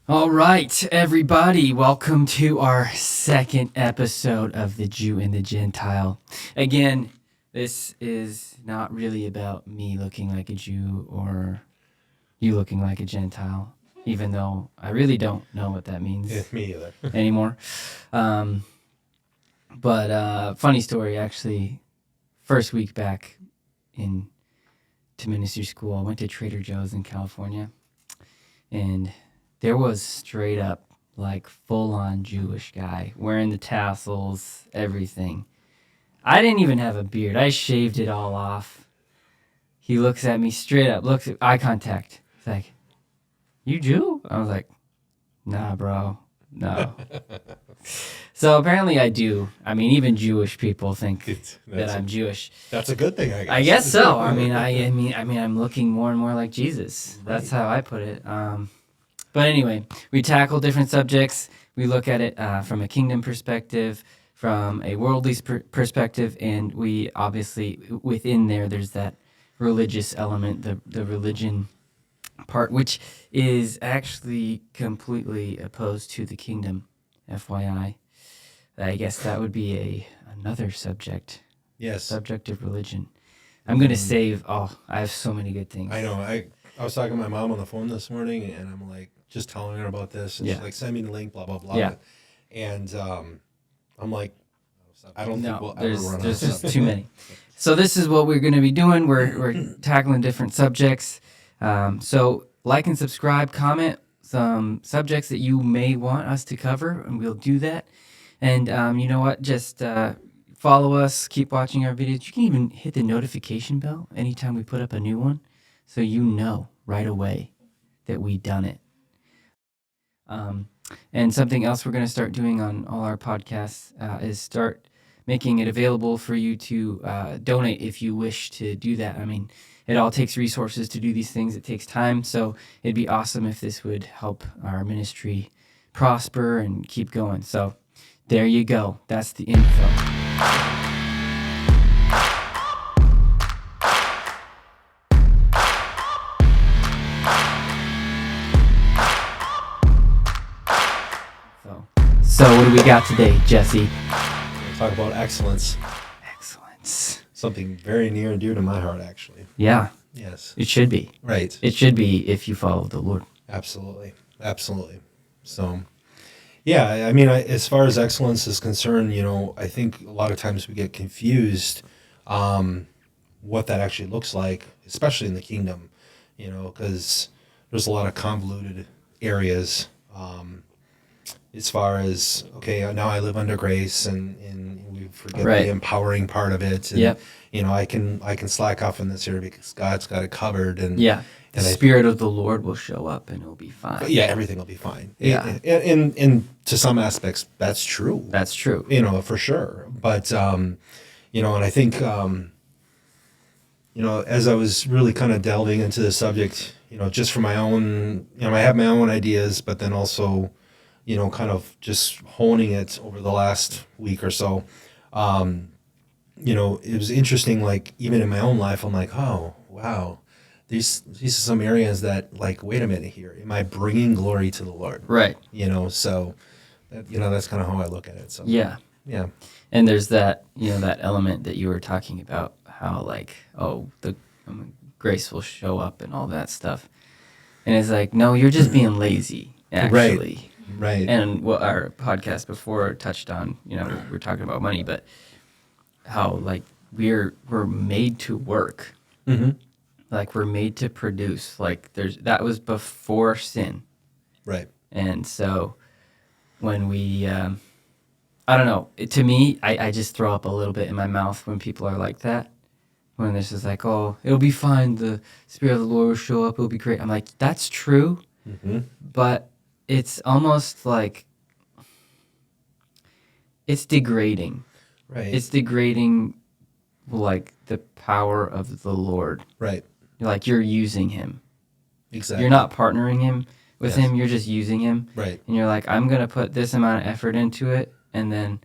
All right, everybody, welcome to our second episode of The Jew and the Gentile. Again, this is not really about me looking like a Jew or you looking like a Gentile, even though I really don't know what that means Me either. anymore. But funny story, actually, first week back to ministry school, I went to Trader Joe's in California, and there was straight up like full-on Jewish guy wearing the tassels, everything. I didn't even have a beard. I shaved it all off. He looks at me straight up, looks at eye contact. He's like, "You Jew?" I was like, "Nah, bro, no." So apparently I do. I mean, even Jewish people think that I'm Jewish. That's a good thing, I guess. I guess so. I mean, I'm looking more and more like Jesus. That's how I put it. But anyway, we tackle different subjects. We look at it from a kingdom perspective, from a worldly perspective, and we obviously, within there's that religious element, the religion part, which is actually completely opposed to the kingdom, FYI. I guess that would be another subject. Yes. Subject of religion. I'm going to save, I have so many good things. I know. I was talking to my mom on the phone this morning, and I'm like, just telling her about this. And she's like, send me the link, blah, blah, blah. Yeah. And I'm like, I don't think we'll ever run out. There's just too many. So this is what we're going to be doing. We're tackling different subjects. So like and subscribe, comment some subjects that you may want us to cover, and we'll do that. And you know what? Just follow us. Keep watching our videos. You can even hit the notification bell anytime we put up a new one, so you know right away that we done it. And something else we're going to start doing on all our podcasts is start making it available for you to donate if you wish to do that. I mean, it all takes resources to do these things. It takes time. So it'd be awesome if this would help our ministry prosper and keep going. So there you go. That's the info. So what do we got today, Jesse? We'll talk about excellence. Excellence. Something very near and dear to my heart, actually. Yeah. Yes. It should be. Right. It should be if you follow the Lord. Absolutely. Absolutely. So, yeah, I mean, as far as excellence is concerned, I think a lot of times we get confused what that actually looks like, especially in the kingdom, because there's a lot of convoluted areas. As far as, okay, now I live under grace, and we forget the empowering part of it. And, I can slack off in this area because God's got it covered. And the Spirit of the Lord will show up and it'll be fine. Yeah, everything will be fine. Yeah. And to some aspects, that's true. That's true. For sure. But, and I think, as I was really kind of delving into the subject, just for my own, I have my own ideas, but then also, kind of just honing it over the last week or so. It was interesting, like, even in my own life, I'm like, oh, wow, these are some areas that, like, wait a minute here. Am I bringing glory to the Lord? Right. So, that's kind of how I look at it. So Yeah. Yeah. And there's that, that element that you were talking about, how, like, the grace will show up and all that stuff. And it's like, no, you're just being lazy, actually. Right. And what our podcast before touched on, we're talking about money, but how, like, we're made to work. Mm-hmm. Like, we're made to produce. Like, that was before sin. Right. And so when we, I don't know, to me, I just throw up a little bit in my mouth when people are like that. When this is like, oh, it'll be fine. The Spirit of the Lord will show up. It'll be great. I'm like, that's true. Mm-hmm. But it's almost like it's degrading. Right. It's degrading, like, the power of the Lord. Right. Like, you're using him. Exactly. You're not partnering him with him. You're just using him. Right. And you're like, I'm going to put this amount of effort into it, and then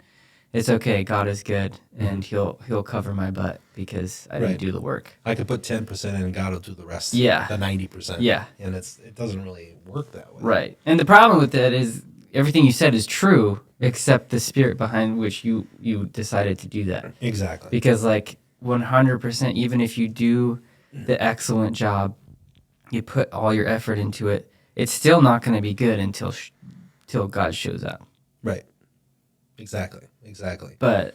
it's okay. God is good, and he'll cover my butt because I didn't Right. do the work. I could put 10% in and God will do the rest. Yeah. The 90%. Yeah. And it doesn't really work that way. Right. And the problem with that is everything you said is true, except the spirit behind which you decided to do that. Exactly. Because like 100%, even if you do the excellent job, you put all your effort into it, it's still not going to be good until God shows up. Right. Exactly. But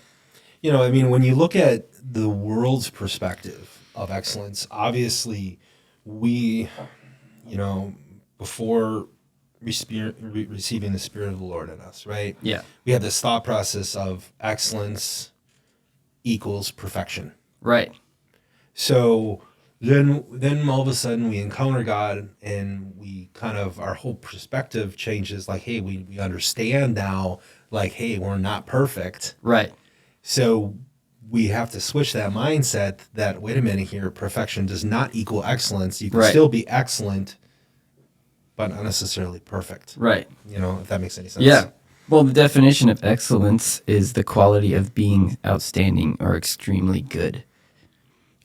You know, I mean, when you look at the world's perspective of excellence, obviously we, you know, before receiving the Spirit of the Lord in us, right? yeah, We have this thought process of excellence equals perfection. right. So then all of a sudden we encounter God and we kind of, our whole perspective changes. Like, hey, we understand now, like, hey, we're not perfect. Right. So we have to switch that mindset that, wait a minute here, perfection does not equal excellence. You can Right. still be excellent, but not necessarily perfect. Right. You know, if that makes any sense. Yeah. Well, the definition of excellence is the quality of being outstanding or extremely good.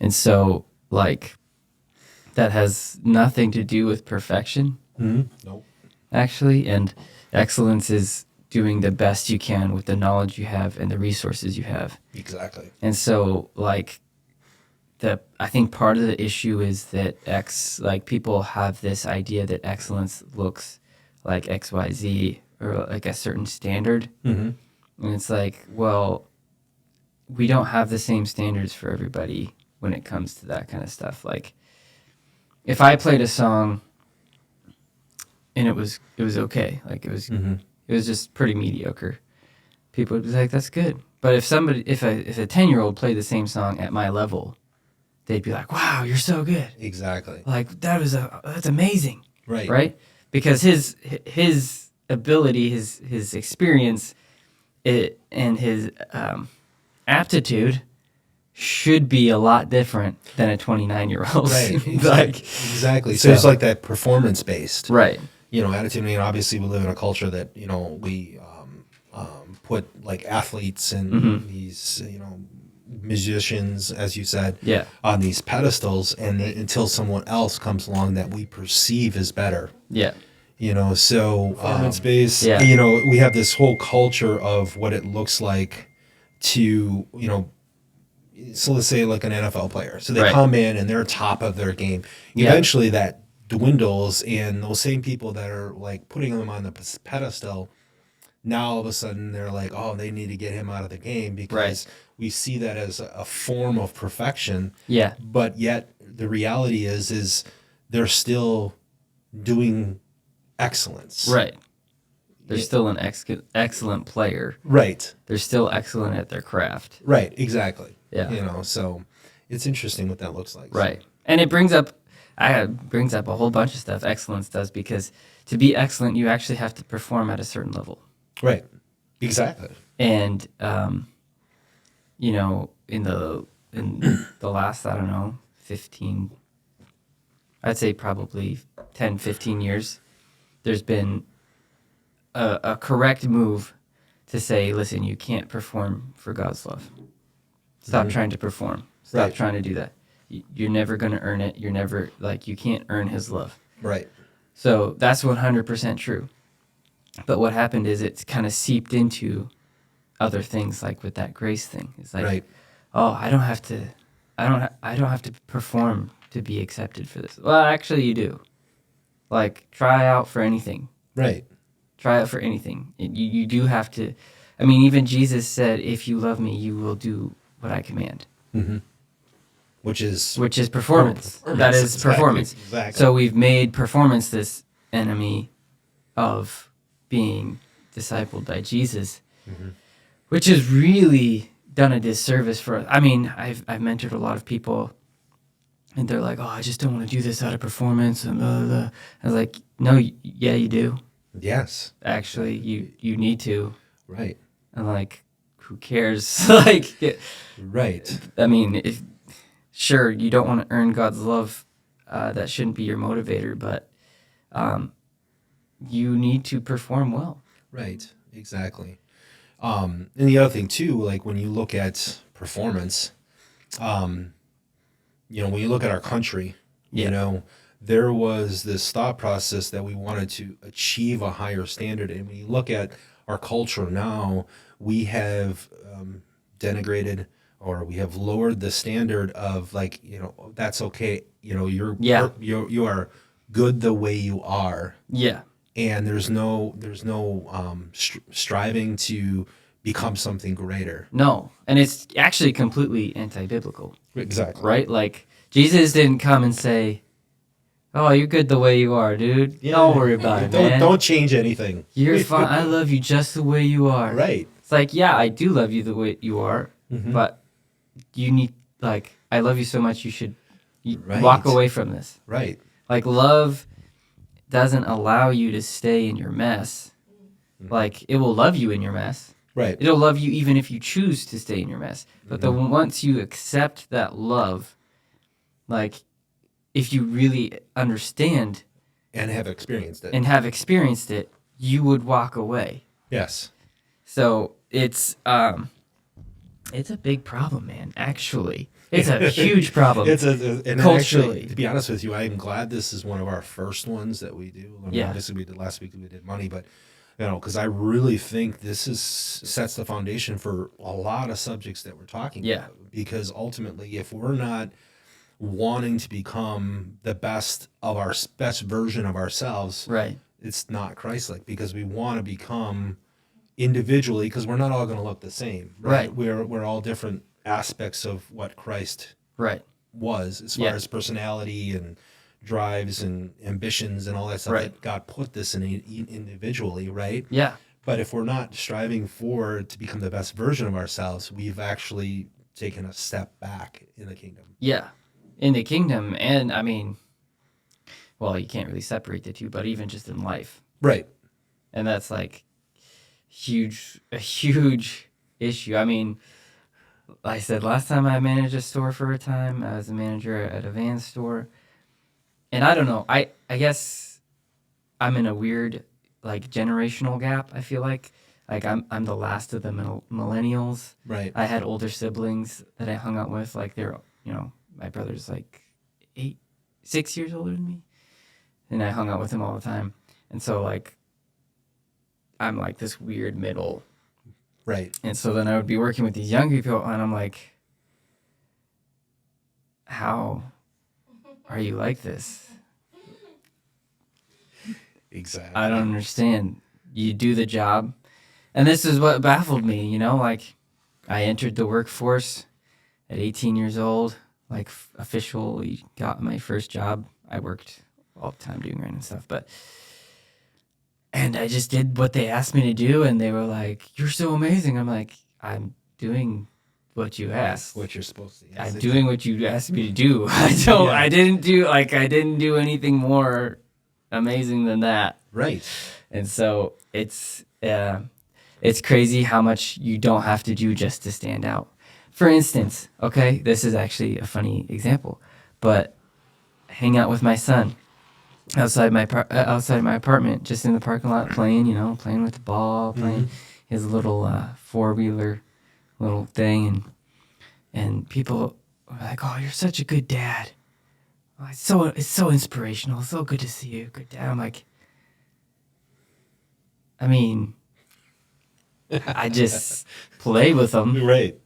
And so, like, that has nothing to do with perfection, Nope. actually. And excellence is doing the best you can with the knowledge you have and the resources you have. Exactly. And so, like, I think part of the issue is that people have this idea that excellence looks like XYZ or like a certain standard. Mm-hmm. And it's like, well, we don't have the same standards for everybody when it comes to that kind of stuff. Like, if I played a song and it was okay, like it was just pretty mediocre, people would be like, "That's good." But if a 10-year-old played the same song at my level, they'd be like, "Wow, you're so good!" Exactly. Like that's amazing, Right. right? Because his ability, his experience, and his aptitude should be a lot different than a 29-year-old. Right. Like, exactly. So it's like that performance based, right, you know, attitude. I mean, obviously we live in a culture that, you know, we put like athletes and these, you know, musicians, as you said, yeah, on these pedestals, and until someone else comes along that we perceive as better. yeah, You know, so performance based. yeah. You know, we have this whole culture of what it looks like to, you know. So let's say like an NFL player. So they Right. come in and they're top of their game. Yeah. Eventually that dwindles, and those same people that are like putting them on the pedestal, now all of a sudden they're like, oh, they need to get him out of the game because we see that as a form of perfection. Yeah. But yet the reality is they're still doing excellence. Right. They're still an excellent player. Right. They're still excellent at their craft. Right. Exactly. Yeah. You know, so it's interesting what that looks like. Right. And it brings up a whole bunch of stuff excellence does, because to be excellent, you actually have to perform at a certain level. Right. Exactly. And, you know, in the last, I don't know, 15, I'd say probably 10, 15 years, there's been a correct move to say, listen, you can't perform for God's love. Stop trying to perform. Stop trying to do that. You're never going to earn it. You're never, like, you can't earn his love. Right. So that's 100% true. But what happened is it's kind of seeped into other things, like with that grace thing. It's like, oh, I don't have to perform to be accepted for this. Well, actually you do. Like, try out for anything. Right. Try out for anything. You do have to. I mean, even Jesus said, if you love me, you will do what I command. Mm-hmm. Which is performance. That is performance. Exactly. So we've made performance this enemy of being discipled by Jesus, which has really done a disservice for us. I mean, I've mentored a lot of people, and they're like, "Oh, I just don't want to do this out of performance." And blah, blah, blah. I was like, "No, yeah, you do. Yes. Actually, you need to." Right. And like, who cares? Like, right. I mean, sure, you don't want to earn God's love. That shouldn't be your motivator, but you need to perform well. Right. Exactly. And the other thing too, like when you look at performance, when you look at our country, Yeah. there was this thought process that we wanted to achieve a higher standard. And when you look at our culture now, we have denigrated, or we have lowered the standard of, like, that's okay. Yeah. You are good the way you are. Yeah. And there's no striving to become something greater. No. And it's actually completely anti-biblical, Exactly. right? Like, Jesus didn't come and say, "Oh, you're good the way you are, dude. Yeah. Don't worry about it, man. Don't change anything. You're fine. I love you just the way you are." Right. It's like, yeah, I do love you the way you are, Mhm. but you need, like, I love you so much you should Right. walk away from this. Right. Like, love doesn't allow you to stay in your mess. Like, it will love you in your mess. Right. It'll love you even if you choose to stay in your mess. But once you accept that love, like, if you really understand And have experienced it. and have experienced it, you would walk away. Yes. So it's a big problem, man. Actually, it's a huge problem. And culturally. actually, to be honest with you, I'm glad this is one of our first ones that we do. I mean, Yeah. obviously we did last week, we did money, but because I really think this sets the foundation for a lot of subjects that we're talking Yeah. about. Because ultimately, if we're not wanting to become the best version of ourselves, Right. it's not Christ-like, because we want to become individually, because we're not all going to look the same, right? Right. We're all different aspects of what Christ Right. was, as far Yeah. as personality and drives and ambitions and all that stuff. Right. That God put this in individually, right? Yeah. But if we're not striving to become the best version of ourselves, we've actually taken a step back in the kingdom. Yeah. In the kingdom, and I mean, well, you can't really separate the two, but even just in life. Right. And that's like a huge issue. I mean, like I said, last time I managed a store for a time, I was a manager at a van store. And I don't know, I guess I'm in a weird, like, generational gap, I feel like. Like, I'm the last of the millennials. Right. I had older siblings that I hung out with. Like, they're, my brother's like 6 years older than me. And I hung out with him all the time. And so, like, I'm like this weird middle. Right. And so then I would be working with these younger people, and I'm like, how are you like this? Exactly. I don't understand. You do the job. And this is what baffled me, like, I entered the workforce at 18 years old, like, officially got my first job. I worked all the time doing random stuff, and I just did what they asked me to do, and they were like, "You're so amazing." I'm like, "I'm doing what you asked. What you're supposed to. I'm doing what you asked me to do." I didn't do anything more amazing than that. Right. And so it's crazy how much you don't have to do just to stand out. For instance, okay, this is actually a funny example, but hang out with my son outside my apartment, just in the parking lot, playing with the ball, playing his little 4-wheeler little thing, and people are like, "Oh, you're such a good dad. Oh, it's so inspirational. It's so good to see you, good dad." I'm like, I mean, I just play with them. Right.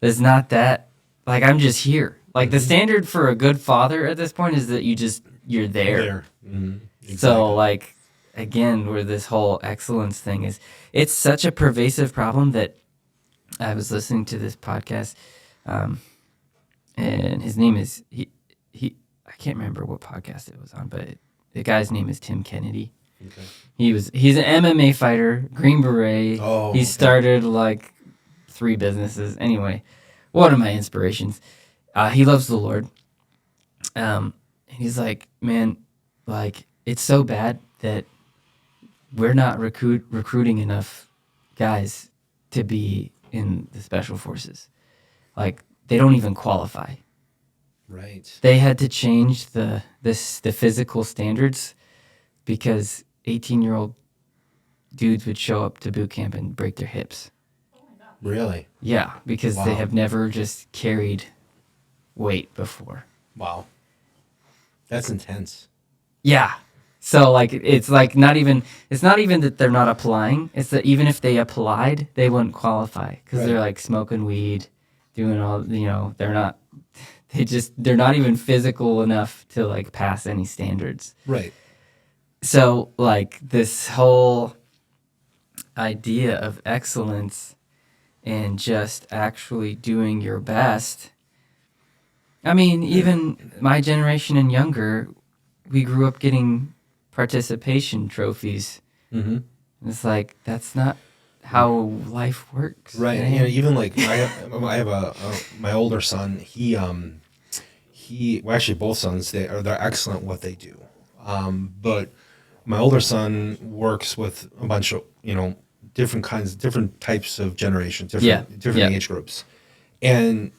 It's not that, like, I'm just here. Like, the standard for a good father at this point is that you're there. Exactly. So, like, again, where this whole excellence thing is, it's such a pervasive problem that I was listening to this podcast, and his name is, I can't remember what podcast it was on, but the guy's name is Tim Kennedy. Okay. He's an MMA fighter, Green Beret. Oh, he okay. started like 3 businesses. Anyway, one of my inspirations. He loves the Lord. And he's like, man, like, it's so bad that we're not recruiting enough guys to be in the special forces. Like, they don't even qualify. Right. They had to change the physical standards because 18-year-old dudes would show up to boot camp and break their hips. Really? Yeah, because they Wow. have never just carried weight before. Wow. That's intense. Yeah. So like it's like not even that they're not applying. It's that even if they applied, they wouldn't qualify because they're Right. like smoking weed, doing all they're not. They're not even physical enough to like pass any standards. Right. So like this whole idea of excellence and just actually doing your best. I mean, even my generation and younger, we grew up getting participation trophies. Mm-hmm. It's like that's not how life works. Right. man. You know, even like I have my older son. Well, actually both sons, they're excellent what they do. But my older son works with a bunch of different types of generations, different Yeah. age groups, and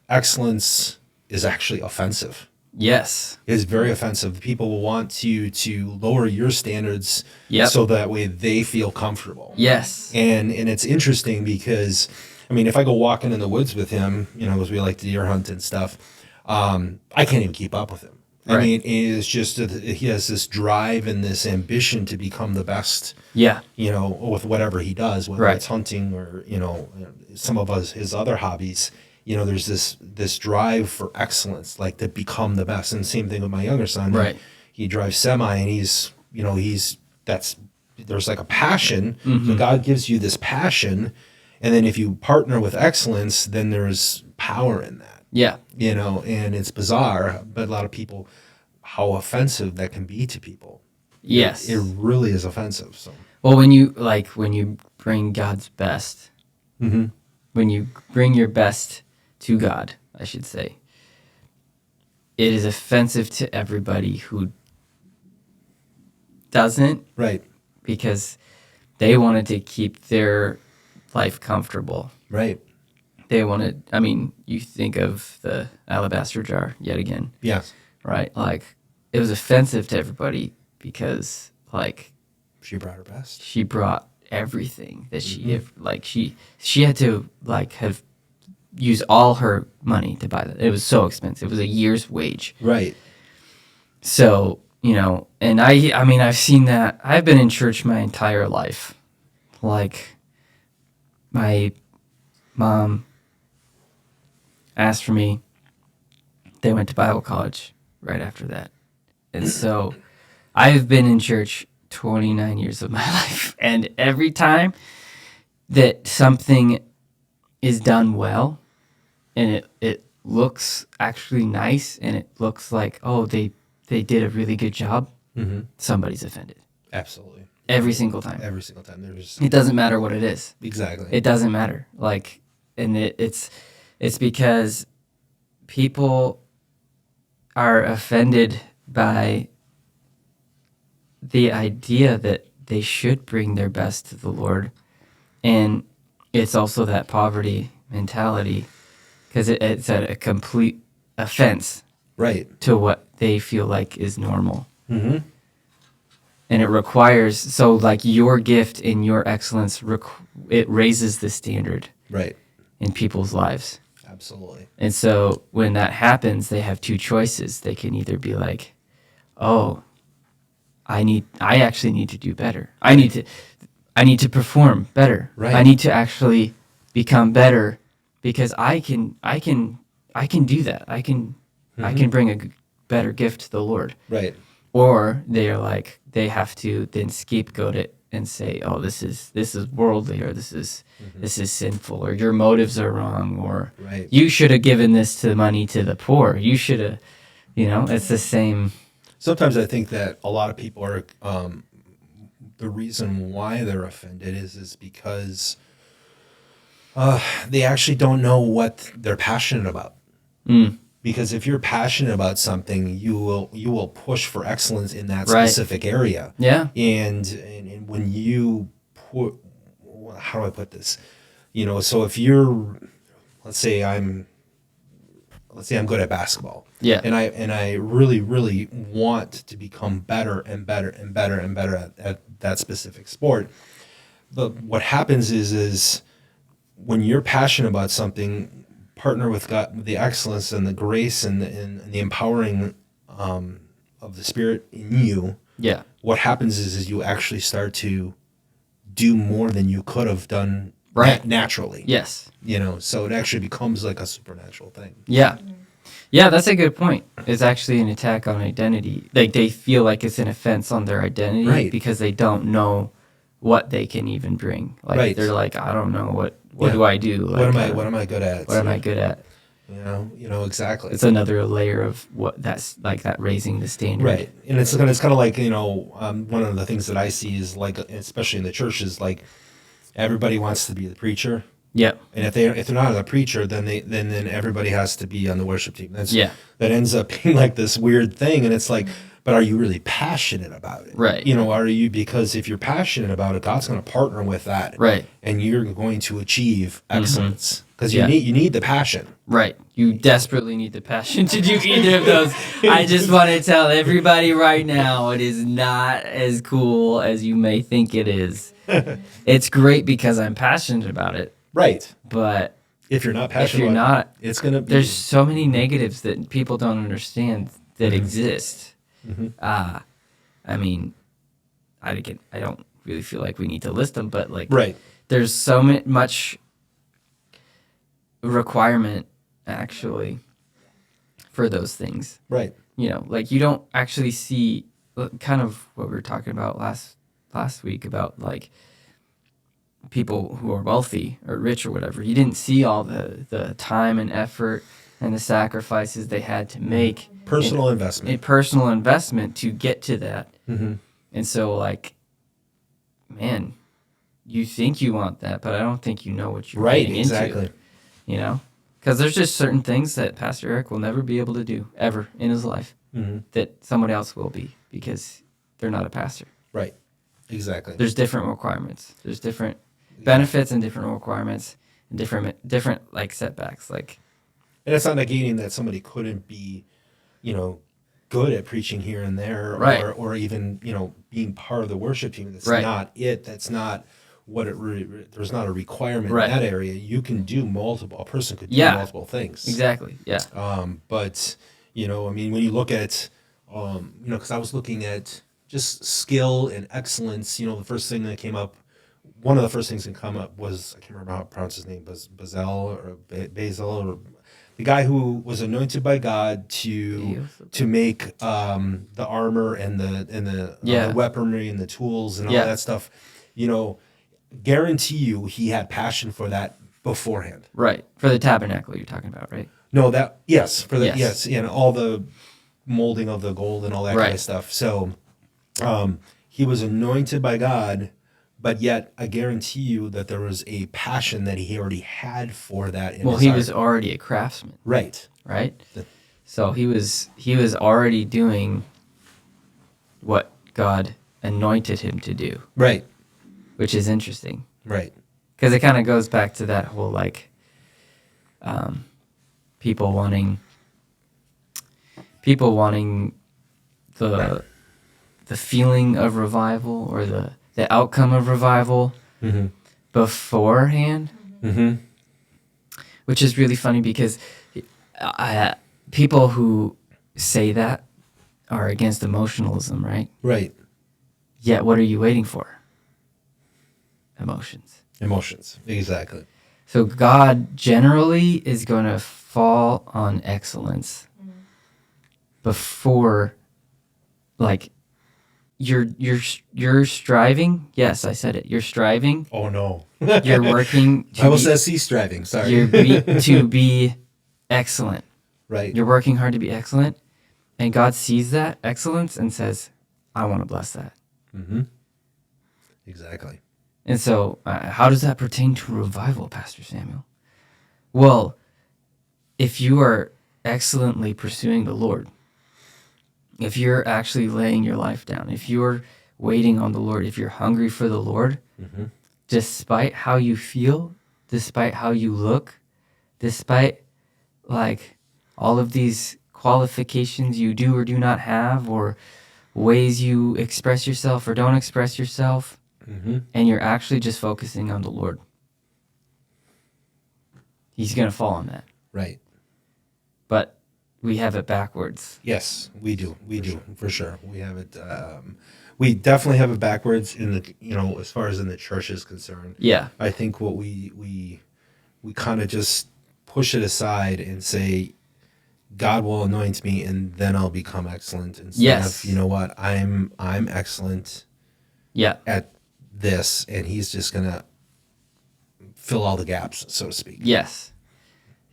excellence is actually offensive. Yes. It's very offensive. People want you to lower your standards Yep. so that way they feel comfortable. Yes. And it's interesting because, I mean, if I go walking in the woods with him, as we like to deer hunt and stuff, I can't even keep up with him. I Right. mean, it's just he has this drive and this ambition to become the best, Yeah. with whatever he does, whether Right. it's hunting or, some of his other hobbies. There's this drive for excellence, like to become the best. And same thing with my younger son. Right. He drives semi, and there's like a passion. Mm-hmm. So God gives you this passion, and then if you partner with excellence, then there's power in that. Yeah. And it's bizarre, but a lot of people, how offensive that can be to people. Yes. It really is offensive. So. Well, when you bring God's best, Mm-hmm. when you bring your best to God, I should say, it is offensive to everybody who doesn't, Right. because they wanted to keep their life comfortable. Right. They wanted, I mean, you think of the alabaster jar yet again, Yes. right? Like, it was offensive to everybody because, like, She brought her best. she brought everything that Mm-hmm. she had to like have use all her money to buy that. It was so expensive. It was a year's wage. Right. So, and I mean, I've seen that. I've been in church my entire life. Like, my mom asked for me. They went to Bible college right after that. And so I've been in church 29 years of my life. And every time that something is done well and it looks actually nice and it looks like, oh, they did a really good job, Mm-hmm. somebody's offended. Absolutely. Every single time. Every single time. There's It doesn't matter what it is. exactly. It doesn't matter. Like, and it's because people are offended by the idea that they should bring their best to the Lord. And it's also that poverty mentality because it's a complete offense Right. to what they feel like is normal. Mm-hmm. And it requires, so like your gift and your excellence, it raises the standard Right. in people's lives. Absolutely. And so when that happens, they have two choices. They can either be like, oh, I actually need to do better. I need to perform better. Right. I need to actually become better because I can do that. I can bring a better gift to the Lord. Right. Or they have to then scapegoat it and say, oh, this is worldly, or this is sinful, or your motives are wrong, or Right. you should have given this money to the poor. You should have, it's the same. Sometimes I think that a lot of people are the reason why they're offended is because they actually don't know what they're passionate about. Mm. Because if you're passionate about something, you will push for excellence in that Right. specific area. Yeah. And when you put, how do I put this? So if you're, let's say I'm let's say I'm good at basketball. Yeah. And I really, really want to become better and better and better and better at that specific sport. But what happens is when you're passionate about something, partner with God, the excellence and the grace and the empowering of the Spirit in you. Yeah. What happens is you actually start to do more than you could have done Right. naturally. Yes. You know, so it actually becomes like a supernatural thing. Yeah. Yeah, that's a good point. It's actually an attack on identity. Like they feel like it's an offense on their identity Right. because they don't know what they can even bring. Like Right. they're like, I don't know what Yeah. do I do? Like, What am I good at? What am I good at? You know exactly. It's another layer of what that's like, that raising the standard. Right, and it's kind of like, you know, one of the things that I see is like, especially in the churches, like everybody wants to be the preacher. Yep. And if they're not a preacher, then then everybody has to be on the worship team. That ends up being like this weird thing, and it's like, but are you really passionate about it? Right. You know, are you, because if you're passionate about it, God's going to partner with that. Right. And you're going to achieve excellence because Yeah. you need the passion. Right. You desperately need the passion to do either of those. I just want to tell everybody right now, it is not as cool as you may think it is. It's great because I'm passionate about it. Right. But if you're not passionate, if you're not, it's going to be. There's so many negatives that people don't understand that exist. Mm-hmm. I mean, I don't really feel like we need to list them, but like, right. There's so much requirement actually for those things. Right. You know, like you don't actually see kind of what we were talking about last week about like people who are wealthy or rich or whatever. You didn't see all the time and effort and the sacrifices they had to make. Personal investment. A personal investment to get to that. Mm-hmm. And so like, man, you think you want that, but I don't think you know what you're getting exactly. into. You know? Because there's just certain things that Pastor Eric will never be able to do, ever, in his life, that someone else will be, because they're not a pastor. Right. Exactly. There's different requirements. There's different benefits and different requirements and different like setbacks. Like, and it's not negating that somebody couldn't be, you know, good at preaching here and there, right. or even, you know, being part of the worship team. That's right. not it. That's not what it really, there's not a requirement right. in that area. You can do a person could do multiple things. Exactly. Yeah. But, you know, I mean, when you look at, you know, because I was looking at just skill and excellence, you know, the first thing that came up, one of the first things that come up was, I can't remember how to pronounce his name, Basil, or the guy who was anointed by God to make the armor and the weaponry and the tools and all that stuff. You know, guarantee you he had passion for that beforehand. Right. For the tabernacle you're talking about, right? No, and all the molding of the gold and all that kind of stuff. So he was anointed by God, but yet I guarantee you that there was a passion that he already had for that. Well, he was already a craftsman. Right. Right? So he was already doing what God anointed him to do. Right. Which is interesting. Right. Because it kind of goes back to that whole like people wanting the feeling of revival or the outcome of revival beforehand, which is really funny because people who say that are against emotionalism, right? Right. Yet what are you waiting for? Emotions. Exactly. So God generally is going to fall on excellence before, like, you're striving. Yes, I said it. You're striving. Oh no. You're working. Bible says cease striving. Sorry. To be excellent. Right. You're working hard to be excellent, and God sees that excellence and says, "I want to bless that." Exactly. And so, how does that pertain to revival, Pastor Samuel? Well, if you are excellently pursuing the Lord, if you're actually laying your life down, if you're waiting on the Lord, if you're hungry for the Lord, despite how you feel, despite how you look, despite like all of these qualifications you do or do not have, or ways you express yourself or don't express yourself, and you're actually just focusing on the Lord, He's going to fall on that. Right. But we have it backwards. Yes, we do. We do for sure. We have it. We definitely have it backwards in the, as far as in the church is concerned. Yeah. I think what we kind of just push it aside and say, God will anoint me and then I'll become excellent. Instead of, you know what, I'm excellent. Yeah. At this, and He's just gonna fill all the gaps, so to speak. Yes.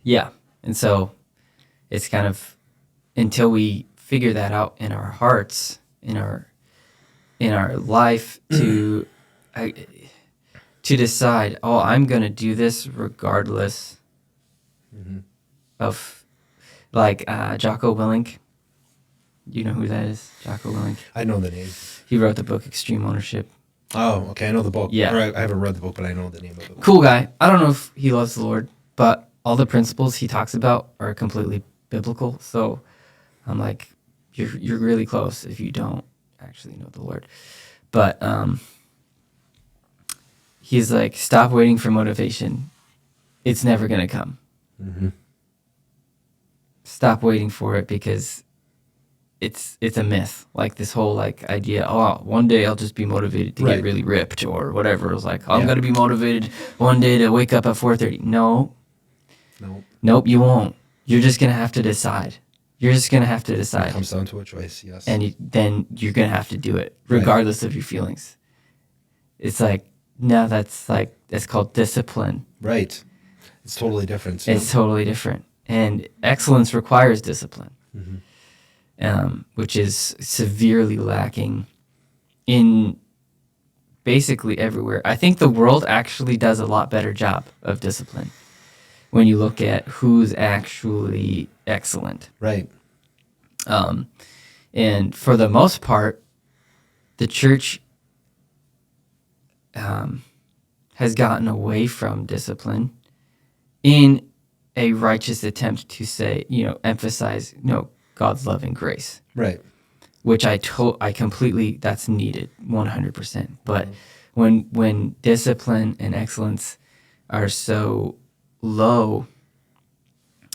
Yeah. And so it's kind of, until we figure that out in our hearts, in our life, to decide, I'm going to do this regardless of, like, Jocko Willink. You know who that is? Jocko Willink. I know the name. He wrote the book Extreme Ownership. Oh, okay. I know the book. Yeah. Or I haven't read the book, but I know the name of it. Cool guy. I don't know if he loves the Lord, but all the principles he talks about are completely biblical. So I'm like, you're really close if you don't actually know the Lord. But he's like, stop waiting for motivation. It's never going to come. Mm-hmm. Stop waiting for it, because it's a myth. Like this whole like idea, one day I'll just be motivated to get really ripped or whatever. It was like, I'm going to be motivated one day to wake up at 4:30. Nope, you won't. You're just going to have to decide. It comes down to a choice, yes. And then you're going to have to do it, regardless of your feelings. It's like, no, that's called discipline. Right. It's totally different. It's totally different. And excellence requires discipline, which is severely lacking in basically everywhere. I think the world actually does a lot better job of discipline when you look at who's actually excellent. Right. And for the most part, the church has gotten away from discipline in a righteous attempt to say, emphasize, God's love and grace. Right. Which I completely, that's needed 100%. But when discipline and excellence are so low,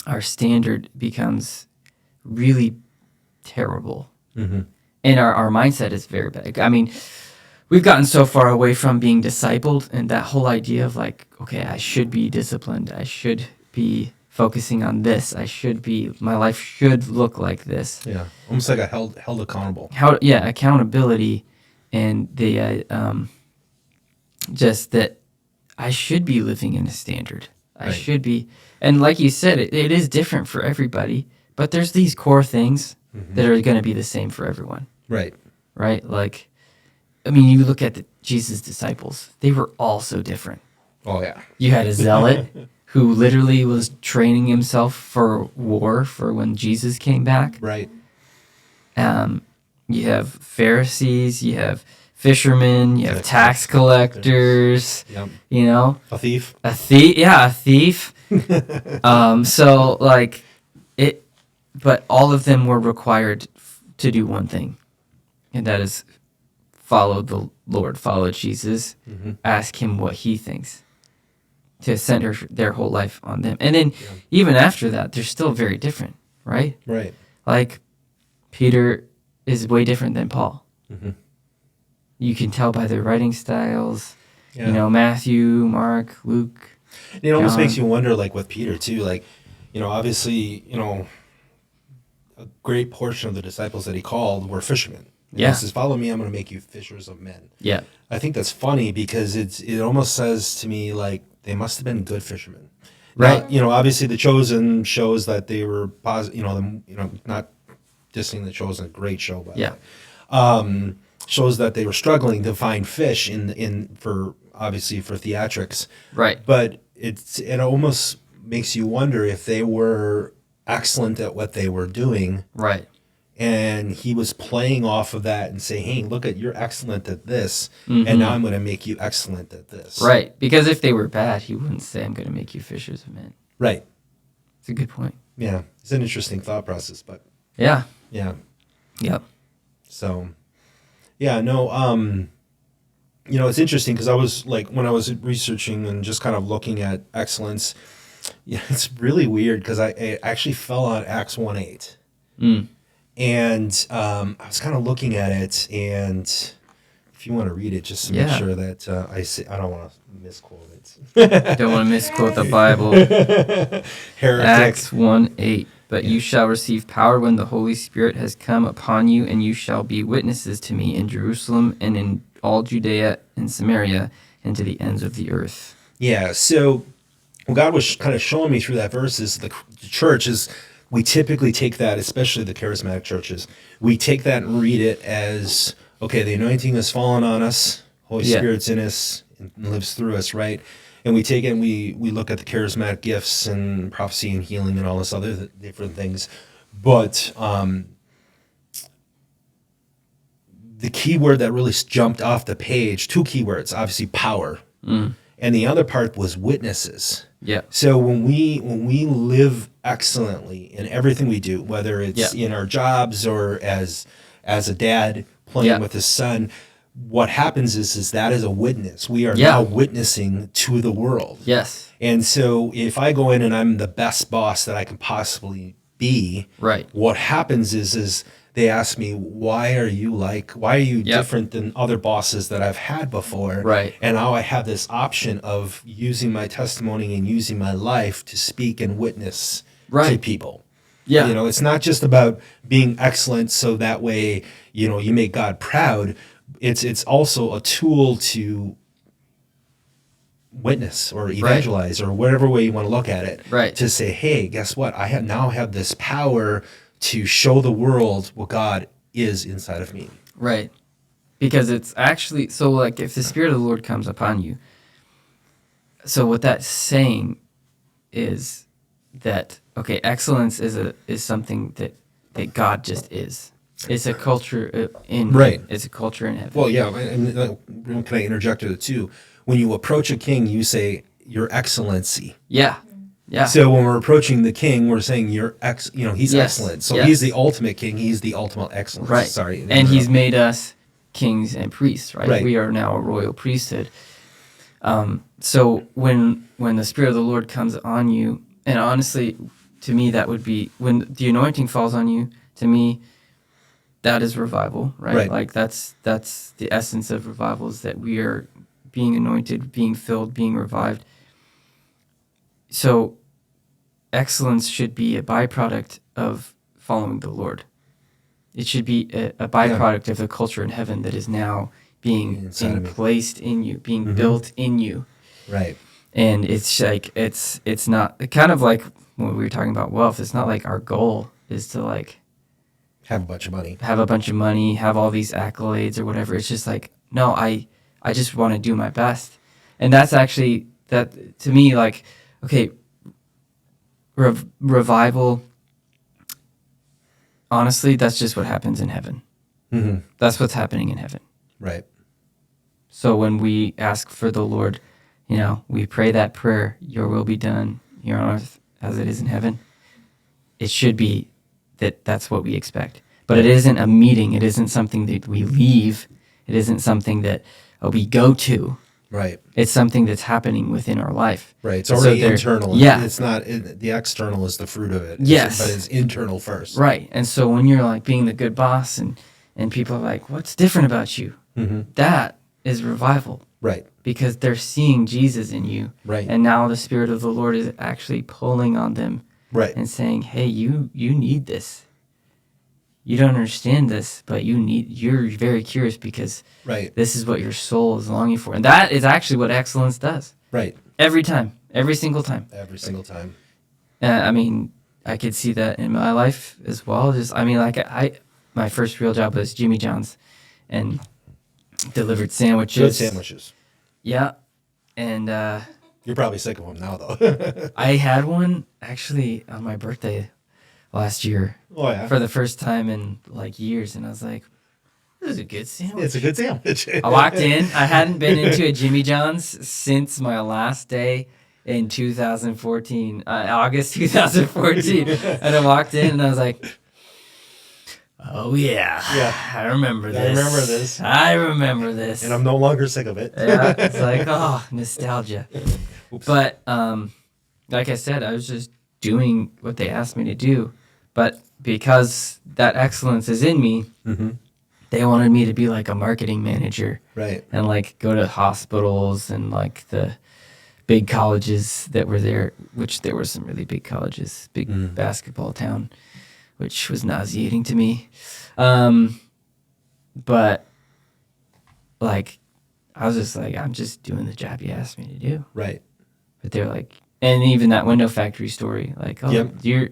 our standard becomes really terrible. Mm-hmm. And our mindset is very bad. I mean, we've gotten so far away from being discipled, and that whole idea of like, okay, I should be disciplined. I should be focusing on this. My life should look like this. Yeah. Almost like held accountable. Accountability, and the just that I should be living in a standard. I should be, and like you said, it is different for everybody, but there's these core things that are going to be the same for everyone. Right. Right? Like, I mean, you look at Jesus' disciples, they were all so different. Oh, yeah. You had a zealot who literally was training himself for war for when Jesus came back. Right. You have Pharisees, you have fishermen, you have tax collectors, A thief. A thief. So, like, but all of them were required to do one thing, and that is follow the Lord, follow Jesus, ask Him what He thinks, to center their whole life on them. And then even after that, they're still very different, right? Right. Like, Peter is way different than Paul. Mm-hmm. You can tell by their writing styles. Matthew, Mark, Luke. It almost makes you wonder, like with Peter too, like, obviously, a great portion of the disciples that he called were fishermen. And he says, follow me, I'm going to make you fishers of men. Yeah. I think that's funny because it almost says to me like they must have been good fishermen. Right. Now, obviously the Chosen shows that they were not dissing the Chosen, a great show, by the way. Shows that they were struggling to find fish for theatrics. Right. But it almost makes you wonder if they were excellent at what they were doing. Right. And he was playing off of that and saying, hey, look at, you're excellent at this, and now I'm going to make you excellent at this. Right. Because if they were bad, he wouldn't say, I'm going to make you fishers of men. Right. It's a good point. Yeah. It's an interesting thought process, but Yeah. yeah. Yep. So, yeah, no, it's interesting because I was like, when I was researching and just kind of looking at excellence, yeah, it's really weird because I actually fell on Acts 1:8. Mm. And I was kind of looking at it, and if you want to read it, just to make Yeah. sure that I don't want to misquote it. Don't want to misquote the Bible. Heretic. Acts 1:8. But you shall receive power when the Holy Spirit has come upon you, and you shall be witnesses to me in Jerusalem and in all Judea and Samaria and to the ends of the earth. Yeah, so what God was kind of showing me through that verse is the church is, we typically take that, especially the charismatic churches, we take that and read it as, okay, the anointing has fallen on us, Holy Spirit's in us and lives through us, right? And we take it and we look at the charismatic gifts and prophecy and healing and all this other different things. But the key word that really jumped off the page, two keywords, obviously power. And the other part was witnesses. Yeah. So when we live excellently in everything we do, whether it's in our jobs or as a dad playing with his son, what happens is that is a witness. We are now witnessing to the world. Yes. And so if I go in and I'm the best boss that I can possibly be, Right. what happens is they ask me, why are you different than other bosses that I've had before? Right. And now I have this option of using my testimony and using my life to speak and witness to people. Yeah. It's not just about being excellent so that way, you make God proud. It's also a tool to witness or evangelize or whatever way you want to look at it. Right. To say, hey, guess what? I have this power to show the world what God is inside of me. Right. Because it's actually, so like if the Spirit of the Lord comes upon you, so what that's saying is that, okay, excellence is something that God just is. It's a culture it's a culture in heaven. Well, yeah, and can I interject to it too? When you approach a king, you say, Your Excellency. Yeah. Yeah. So when we're approaching the king, we're saying he's excellent. So he's the ultimate king. He's the ultimate excellence. Right. Sorry. And he's made us kings and priests, right? Right. We are now a royal priesthood. So when the Spirit of the Lord comes on you, and honestly, to me, that would be when the anointing falls on you, to me, that is revival, right? Like that's the essence of revival, is that we are being anointed, being filled, being revived. So excellence should be a byproduct of following the Lord. It should be a byproduct of the culture in heaven that is now being placed in you, being built in you. Right. And it's like, it's not, kind of like when we were talking about wealth, it's not like our goal is to like have a bunch of money, have all these accolades or whatever. It's just like, no, I just want to do my best. And that's actually, that to me, like, okay, revival, honestly, that's just what happens in heaven. Mm-hmm. That's what's happening in heaven. Right. So when we ask for the Lord, we pray that prayer, your will be done here on earth as it is in heaven. It should be that's what we expect. But it isn't a meeting. It isn't something that we leave. It isn't something that we go to. Right. It's something that's happening within our life. Right. It's already internal. Yeah. It's not, the external is the fruit of it. Yes. But it's internal first. Right. And so when you're like being the good boss and people are like, what's different about you? Mm-hmm. That is revival. Right. Because they're seeing Jesus in you. Right. And now the Spirit of the Lord is actually pulling on them. Right. And saying, hey, you need this. You don't understand this, but you're very curious because this is what your soul is longing for. And that is actually what excellence does. Right. Every time. Every single time. Every single time. I could see that in my life as well. My first real job was Jimmy John's and delivered sandwiches. Good sandwiches. Yeah. And you're probably sick of them now, though. I had one actually on my birthday last year. Oh, yeah. For the first time in like years. And I was like, this is a good sandwich. It's a good sandwich. I walked in. I hadn't been into a Jimmy John's since my last day in 2014, August 2014. And I walked in and I was like, oh, yeah. I remember this. I remember this. And I'm no longer sick of it. Yeah, it's like, oh, nostalgia. Oops. But like I said, I was just doing what they asked me to do. But because that excellence is in me, they wanted me to be like a marketing manager. Right. And like go to hospitals and like the big colleges that were there, which there were some really big colleges, big basketball town, which was nauseating to me. But like, I was just like, I'm just doing the job you asked me to do. Right. But they're like, and even that window factory story, like, oh, you're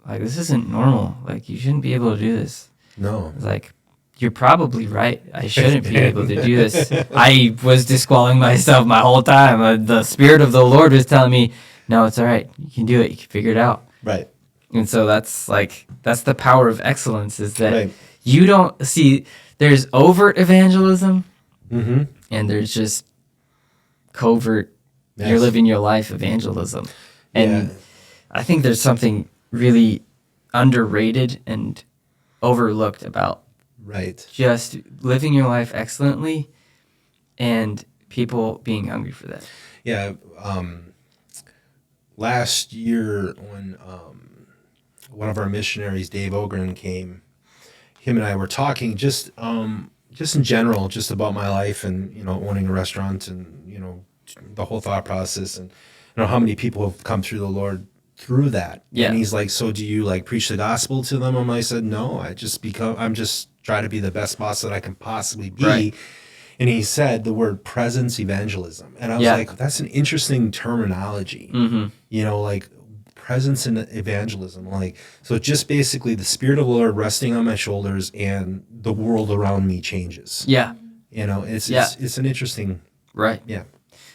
like, this isn't normal. Like, you shouldn't be able to do this. No. I was like, you're probably right. I shouldn't be able to do this. I was disqualifying myself my whole time. The Spirit of the Lord was telling me, no, it's all right. You can do it. You can figure it out. Right. And so that's the power of excellence, is that Right. you don't see, there's overt evangelism Mm-hmm. and there's just covert, Yes. you're living your life evangelism. And Yeah. I think there's something really underrated and overlooked about Right. just living your life excellently and people being hungry for that. Yeah. Last year when one of our missionaries, Dave Ogren, came, him and I were talking just in general, just about my life and, owning a restaurant and, the whole thought process and, how many people have come through the Lord through that. Yeah. And he's like, so do you like preach the gospel to them? And I said, no, I'm just trying to be the best boss that I can possibly be. Right. And he said the word presence evangelism. And I was like, that's an interesting terminology, like presence and evangelism. Like, so just basically the Spirit of the Lord resting on my shoulders and the world around me changes. Yeah. It's an interesting. Right. Yeah.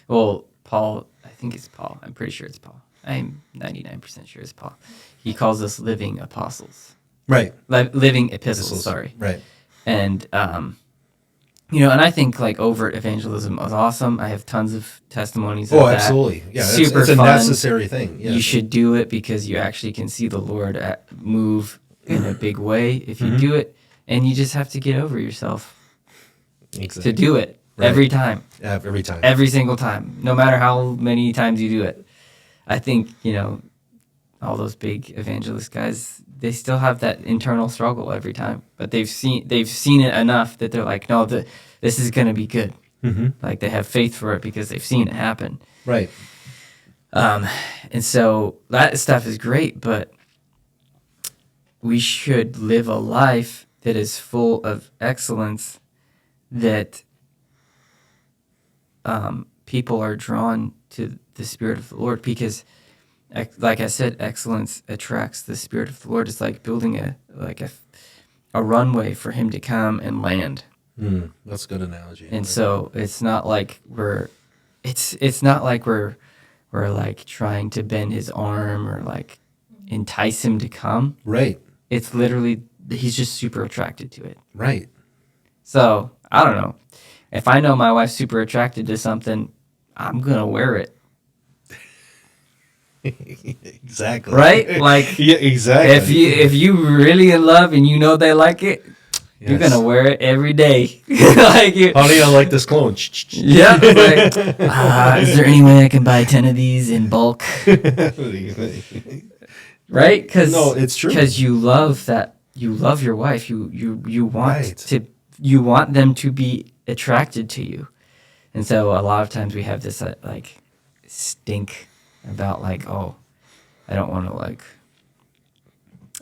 Well, Paul, I think it's Paul. I'm pretty sure it's Paul. I'm 99% sure it's Paul. He calls us living apostles. Right. Living epistles, sorry. Right. And, and I think like overt evangelism is awesome. I have tons of testimonies of that. Absolutely. Yeah. Super it's a fun. necessary thing. Yes. You should do it because you actually can see the Lord move in a big way if you do it. And you just have to get over yourself to do it every time. Every time. Every single time. No matter how many times you do it. I think, all those big evangelist guys, they still have that internal struggle every time. But they've seen it enough that they're like, no, this is going to be good. Mm-hmm. Like they have faith for it because they've seen it happen. Right. And so that stuff is great, but we should live a life that is full of excellence, that people are drawn to the Spirit of the Lord, because like I said, excellence attracts the Spirit of the Lord. It's like building a runway for him to come and land. That's a good analogy. And so it's not like we're like trying to bend his arm or like entice him to come. Right. It's literally, he's just super attracted to it. Right. So I don't know. If I know my wife's super attracted to something, I'm gonna wear it. Exactly. Right? Like, yeah, exactly. If you really in love and you know they like it, Yes. you're gonna wear it every day. Like Honey, I like this clone. Yeah. Like, is there any way I can buy 10 of these in bulk? Right? Because No, it's true. Because you love that. You love your wife. You want Right. you want them to be attracted to you. And so a lot of times we have this like stink about like, oh, I don't want to like,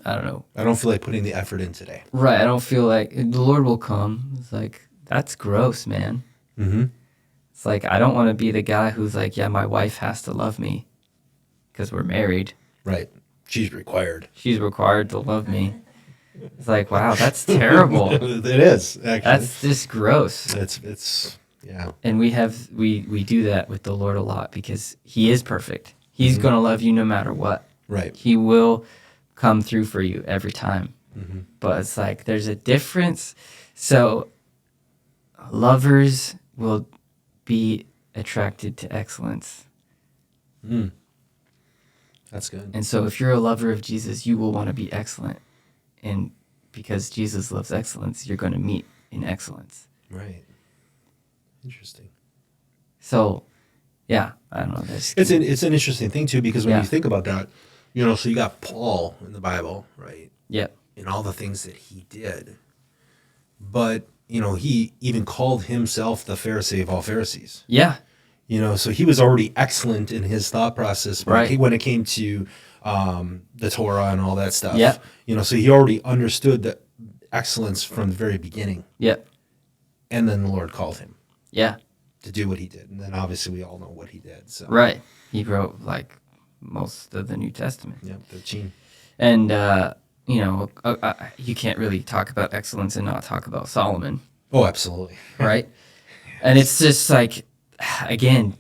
I don't know. I don't feel like putting the effort in today. Right. I don't feel like the Lord will come. It's like, that's gross, man. Mm-hmm. It's like, I don't want to be the guy who's like, yeah, my wife has to love me because we're married. Right. She's required. She's required to love me. It's like, wow, that's terrible. It is, actually. That's just gross. It's yeah. And we do that with the Lord a lot because he is perfect. He's going to love you no matter what. Right. He will come through for you every time. Mm-hmm. But it's like there's a difference. So lovers will be attracted to excellence. Mm. That's good. And so if you're a lover of Jesus, you will want to be excellent. And because Jesus loves excellence, you're going to meet in excellence. Right. Interesting. So, yeah, I don't know. It's an interesting thing too, because when you think about that, so you got Paul in the Bible, right? Yep. And all the things that he did, but he even called himself the Pharisee of all Pharisees. Yeah. So he was already excellent in his thought process when it came to the Torah and all that stuff. Yeah. So he already understood the excellence from the very beginning. Yep. And then the Lord called him. Yeah. To do what he did. And then obviously we all know what he did. So. Right. He wrote like most of the New Testament. Yeah, 13. And, you can't really talk about excellence and not talk about Solomon. Oh, absolutely. Right? And it's just like, again,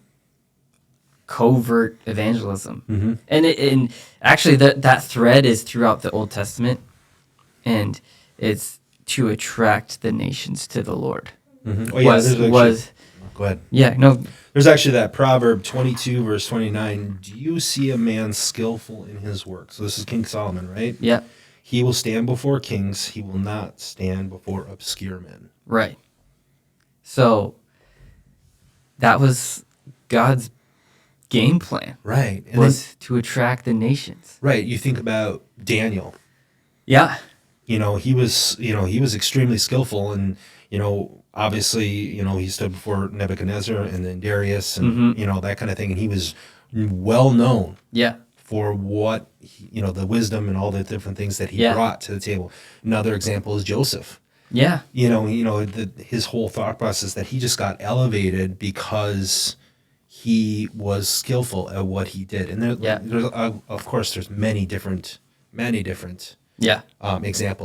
covert evangelism. Mm-hmm. And actually that thread is throughout the Old Testament, and it's to attract the nations to the Lord. Mm-hmm. Oh, yeah, go ahead. Yeah, no. There's actually that Proverb 22, verse 29. Do you see a man skillful in his work? So this is King Solomon, right? Yeah. He will stand before kings. He will not stand before obscure men. Right. So that was God's game plan. Right. And was to attract the nations. Right. You think about Daniel. Yeah. He was extremely skillful, and, obviously, he stood before Nebuchadnezzar and then Darius and, that kind of thing. And he was well known. Yeah. For what, the wisdom and all the different things that he brought to the table. Another example is Joseph. Yeah. His whole thought process that he just got elevated because he was skillful at what he did. And there's of course, there's many different examples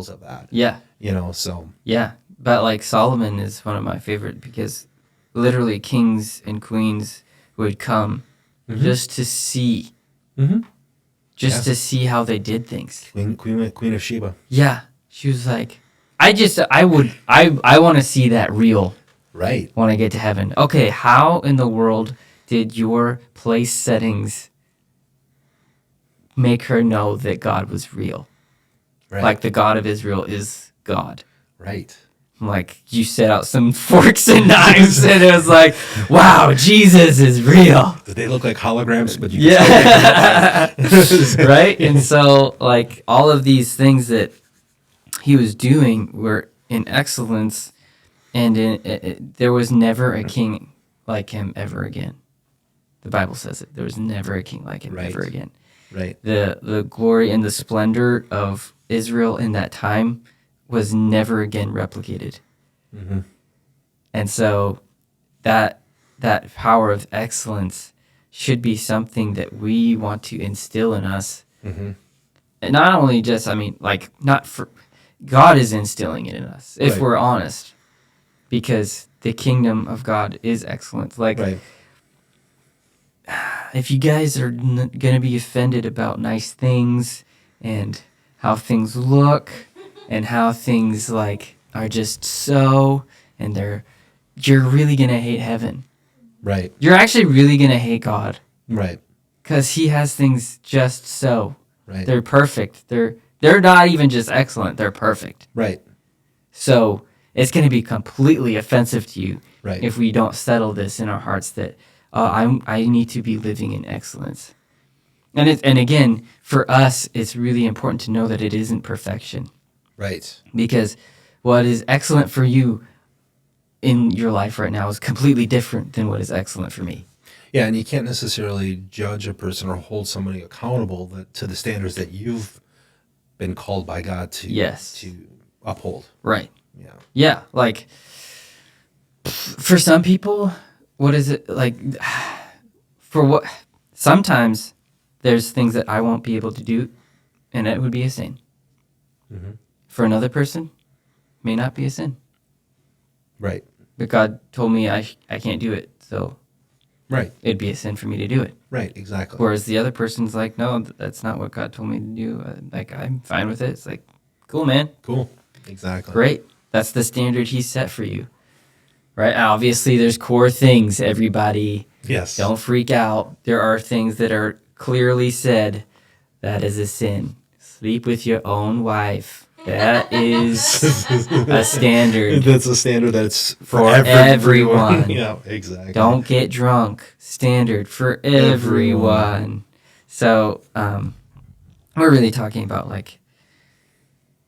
of that. Yeah. So. Yeah. But like Solomon is one of my favorite, because literally kings and queens would come just to see. Mm-hmm. To see how they did things. Queen of Sheba. Yeah. She was like, I want to see that real. Right. When I get to heaven. Okay, how in the world did your place settings make her know that God was real? Right. Like the God of Israel is God. Right. Like you set out some forks and knives, and it was like, wow, Jesus is real. Did they look like holograms? But Right? And so, like, all of these things that he was doing were in excellence, and there was never a king like him ever again. The Bible says it. There was never a king like him ever again. Right. The glory and the splendor of Israel in that time was never again replicated. Mm-hmm. And so that power of excellence should be something that we want to instill in us. Mm-hmm. And not only just, God is instilling it in us, if we're honest, because the kingdom of God is excellence. Like, if you guys are going to be offended about nice things and how things look and how things like are just so, and you're really going to hate heaven. Right. You're actually really going to hate God. Right. Because he has things just so. Right. They're perfect. They're not even just excellent. They're perfect. Right. So it's going to be completely offensive to you if we don't settle this in our hearts that I need to be living in excellence. And again, for us, it's really important to know that it isn't perfection. Right. Because what is excellent for you in your life right now is completely different than what is excellent for me. Yeah, and you can't necessarily judge a person or hold somebody accountable to the standards that you've been called by God to uphold. Right. Yeah. Yeah, like for some people, what is it like? Sometimes there's things that I won't be able to do, and it would be a sin. Mm-hmm. For another person, it may not be a sin. Right. But God told me I can't do it, so it'd be a sin for me to do it. Right, exactly. Whereas the other person's like, no, that's not what God told me to do. I'm fine with it. It's like, cool, man. Cool. Exactly. Great. That's the standard he set for you. Right? Obviously, there's core things, everybody. Yes. Don't freak out. There are things that are clearly said that is a sin. Sleep with your own wife. That is a standard. That's a standard that's for everyone. everyone. Yeah, exactly. Don't get drunk. Standard for everyone. So, we're really talking about like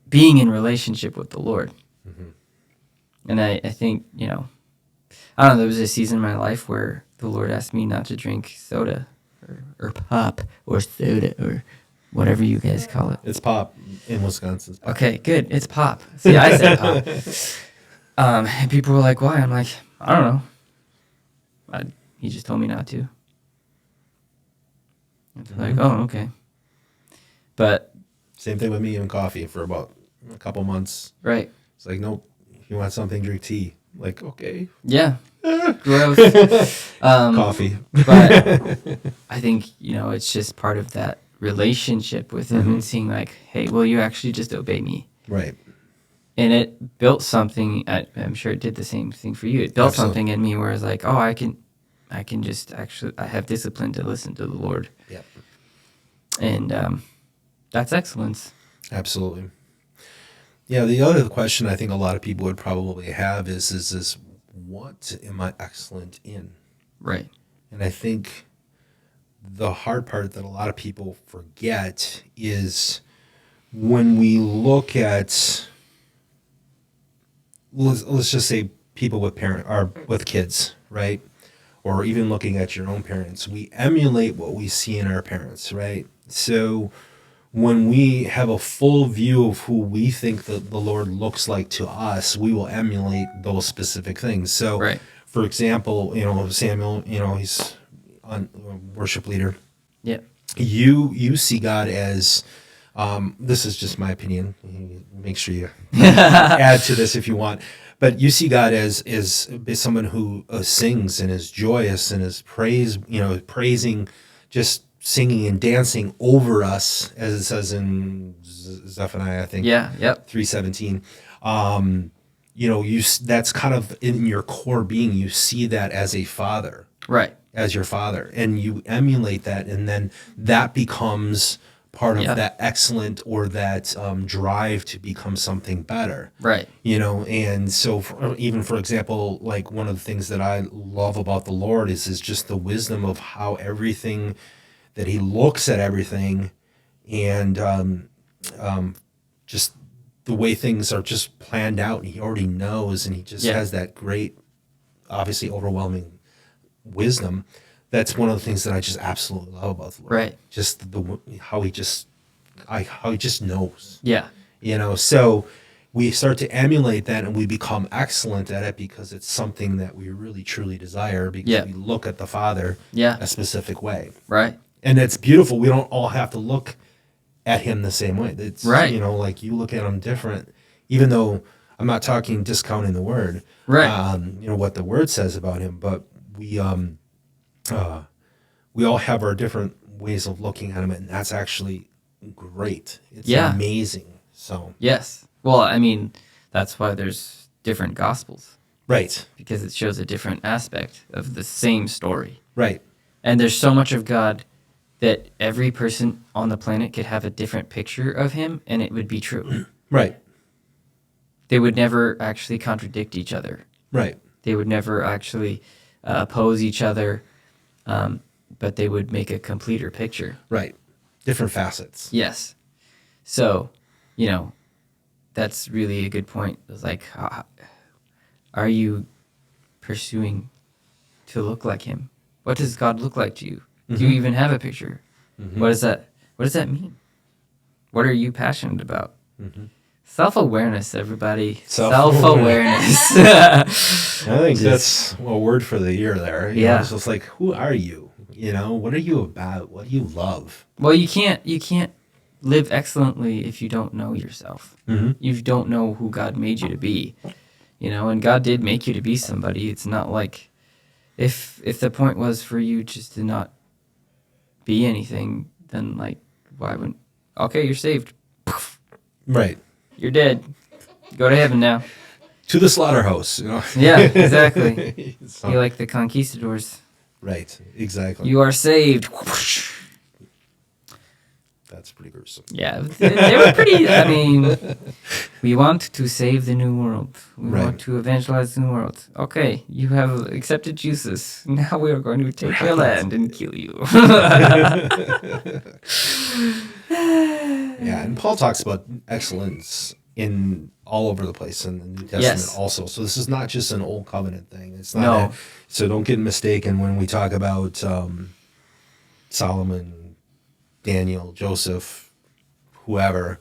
being in relationship with the Lord. Mm-hmm. And I think, I don't know, there was a season in my life where the Lord asked me not to drink soda or pop or soda or whatever you guys call it. It's pop in Wisconsin. Pop. Okay, good. It's pop. See, I said pop. And people were like, why? I'm like, I don't know. He just told me not to. And they're like, oh, okay. But same thing with me and coffee for about a couple months. Right. It's like, nope, if you want something, drink tea. Like, okay. Yeah. Gross. Coffee. But I think, it's just part of that relationship with him and seeing like, hey, will you actually just obey me? Right. And it built something. I'm sure it did the same thing for you. It built something in me where I was like, oh, I can just actually, I have discipline to listen to the Lord. Yep. And that's excellence. Absolutely. Yeah, the other question I think a lot of people would probably have is what am I excellent in? Right. And I think the hard part that a lot of people forget is when we look at, let's just say people with with kids, right? Or even looking at your own parents, we emulate what we see in our parents, right? So when we have a full view of who we think that the Lord looks like to us, we will emulate those specific things. So, Right. For example, Samuel, he's on worship leader. Yeah. You see God as, this is just my opinion. Make sure you add to this if you want. But you see God as someone who sings and is joyous and is praising, just singing and dancing over us, as it says in Zephaniah, I think. Yeah. Yep. 3:17. That's kind of in your core being. You see that as a father, Right. as your father, and you emulate that, and then that becomes part of that excellent or that drive to become something better. Right. And so for example, like one of the things that I love about the Lord is just the wisdom of how everything that he looks at everything and just the way things are just planned out, and he already knows, and he just has that great, obviously overwhelming wisdom. That's one of the things that I just absolutely love about the Lord. Right. Just how he just knows. Yeah. So we start to emulate that, and we become excellent at it because it's something that we really truly desire, because we look at the Father a specific way. Right. And it's beautiful. We don't all have to look at him the same way. It's right. Like you look at him different, even though I'm not discounting the word. Right. What the word says about him, but we all have our different ways of looking at him, and that's actually great. It's amazing. So yes. Well, I mean, that's why there's different gospels. Right. Because it shows a different aspect of the same story. Right. And there's so much of God that every person on the planet could have a different picture of him, and it would be true. Right. They would never actually contradict each other. Right. They would never actually oppose each other, but they would make a completer picture. Right. Different facets. Yes. So, that's really a good point. It's like, are you pursuing to look like him? What does God look like to you? Mm-hmm. Do you even have a picture? Mm-hmm. What does that mean? What are you passionate about? Mm-hmm. Self-awareness, everybody. Self-awareness. I think that's a word for the year there. It's just like, who are you? What are you about? What do you love? Well, you can't live excellently if you don't know yourself. Mm-hmm. You don't know who God made you to be. And God did make you to be somebody. It's not like if the point was for you just to not be anything, then like why wouldn't? Okay, you're saved. Right. You're dead. Go to heaven now. to the slaughterhouse, you know. Yeah, exactly. So, You like the conquistadors. right, exactly. You are saved. That's pretty gruesome. Yeah, they were pretty. I mean, we want to save the new world. We Right. want to evangelize the new world. Okay, you have accepted Jesus. Now we are going to take your land and kill you. Yeah, and Paul talks about excellence in all over the place in the New Testament Yes. also. So this is not just an old covenant thing. It's not. No. So don't get mistaken when we talk about Solomon, Daniel, Joseph, whoever,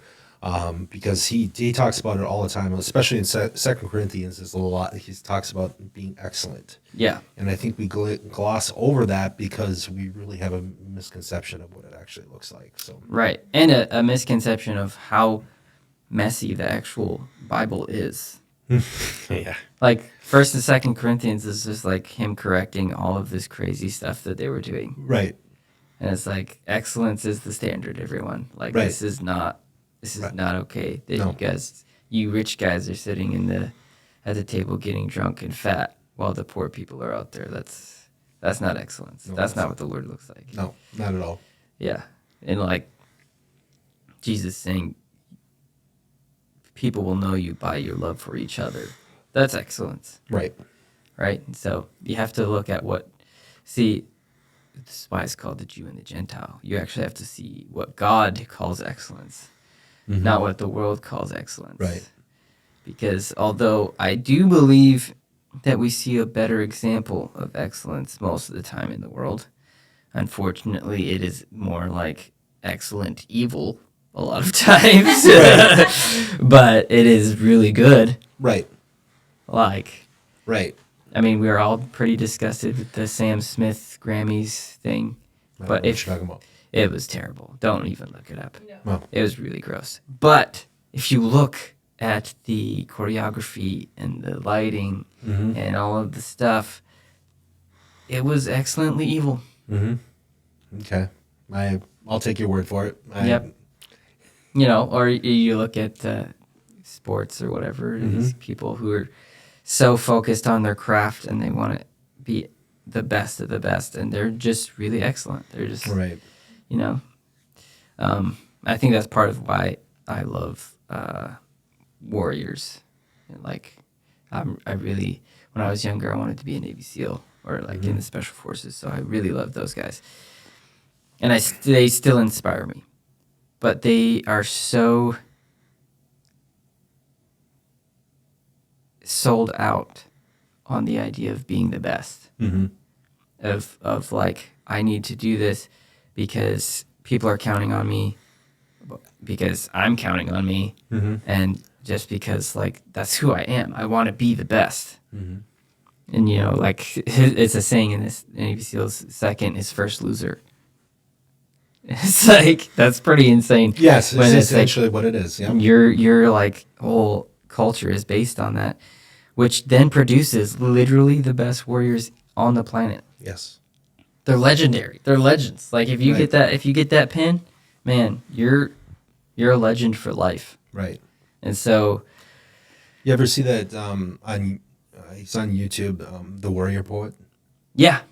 because he talks about it all the time, especially in Second Corinthians. There's a lot. He talks about being excellent, Yeah, and I think we gloss over that because we really have a misconception of what it actually looks like. So right. And a misconception of how messy the actual Bible is. yeah, Like First and Second Corinthians is just like him correcting all of this crazy stuff that they were doing. right, And it's like excellence is the standard, everyone. Like Right. this is not Right. not okay that No. you rich guys are sitting at the table getting drunk and fat while the poor people are out there. That's not excellence. No, that's that's not not. what the Lord looks like. no, not at all. Yeah. And like Jesus saying people will know you by your love for each other. That's excellence. Right, Right? And so you have to look at this is why it's called the Jew and the Gentile. You actually have to see what God calls excellence, not what the world calls excellence. Right. Because although I do believe that we see a better example of excellence most of the time in the world, unfortunately, it is more like excellent evil a lot of times. But it is really good. right, Like, right. I mean, we were all pretty disgusted with the Sam Smith Grammys thing, I but know what if you're talking about. it was terrible, don't even look it up. Well, It was really gross. But if you look at the choreography and the lighting and all of the stuff, it was excellently evil. okay. I'll take your word for it. Yep. You know, or you look at sports or whatever, these people who are so focused on their craft and they want to be the best of the best, and they're just really excellent. They're just, Right. you know, I think that's part of why I love warriors. And like, I really, when I was younger, I wanted to be a Navy SEAL or like in the Special Forces. So I really love those guys, and they still inspire me. But they are so sold out on the idea of being the best. Of like, I need to do this because people are counting on me, because I'm counting on me, and just because like that's who I am. I want to be the best. And you know, like it's a saying in this Navy SEAL's second is first loser. It's like that's pretty insane. Yes, when it's like, essentially what it is. Yeah. your like whole culture is based on that, which then produces literally the best warriors on the planet. Yes. They're legendary. They're legends. Like if you Right. get that pin, man, you're a legend for life. Right. And so You ever see that he's on YouTube, The Warrior Poet? yeah.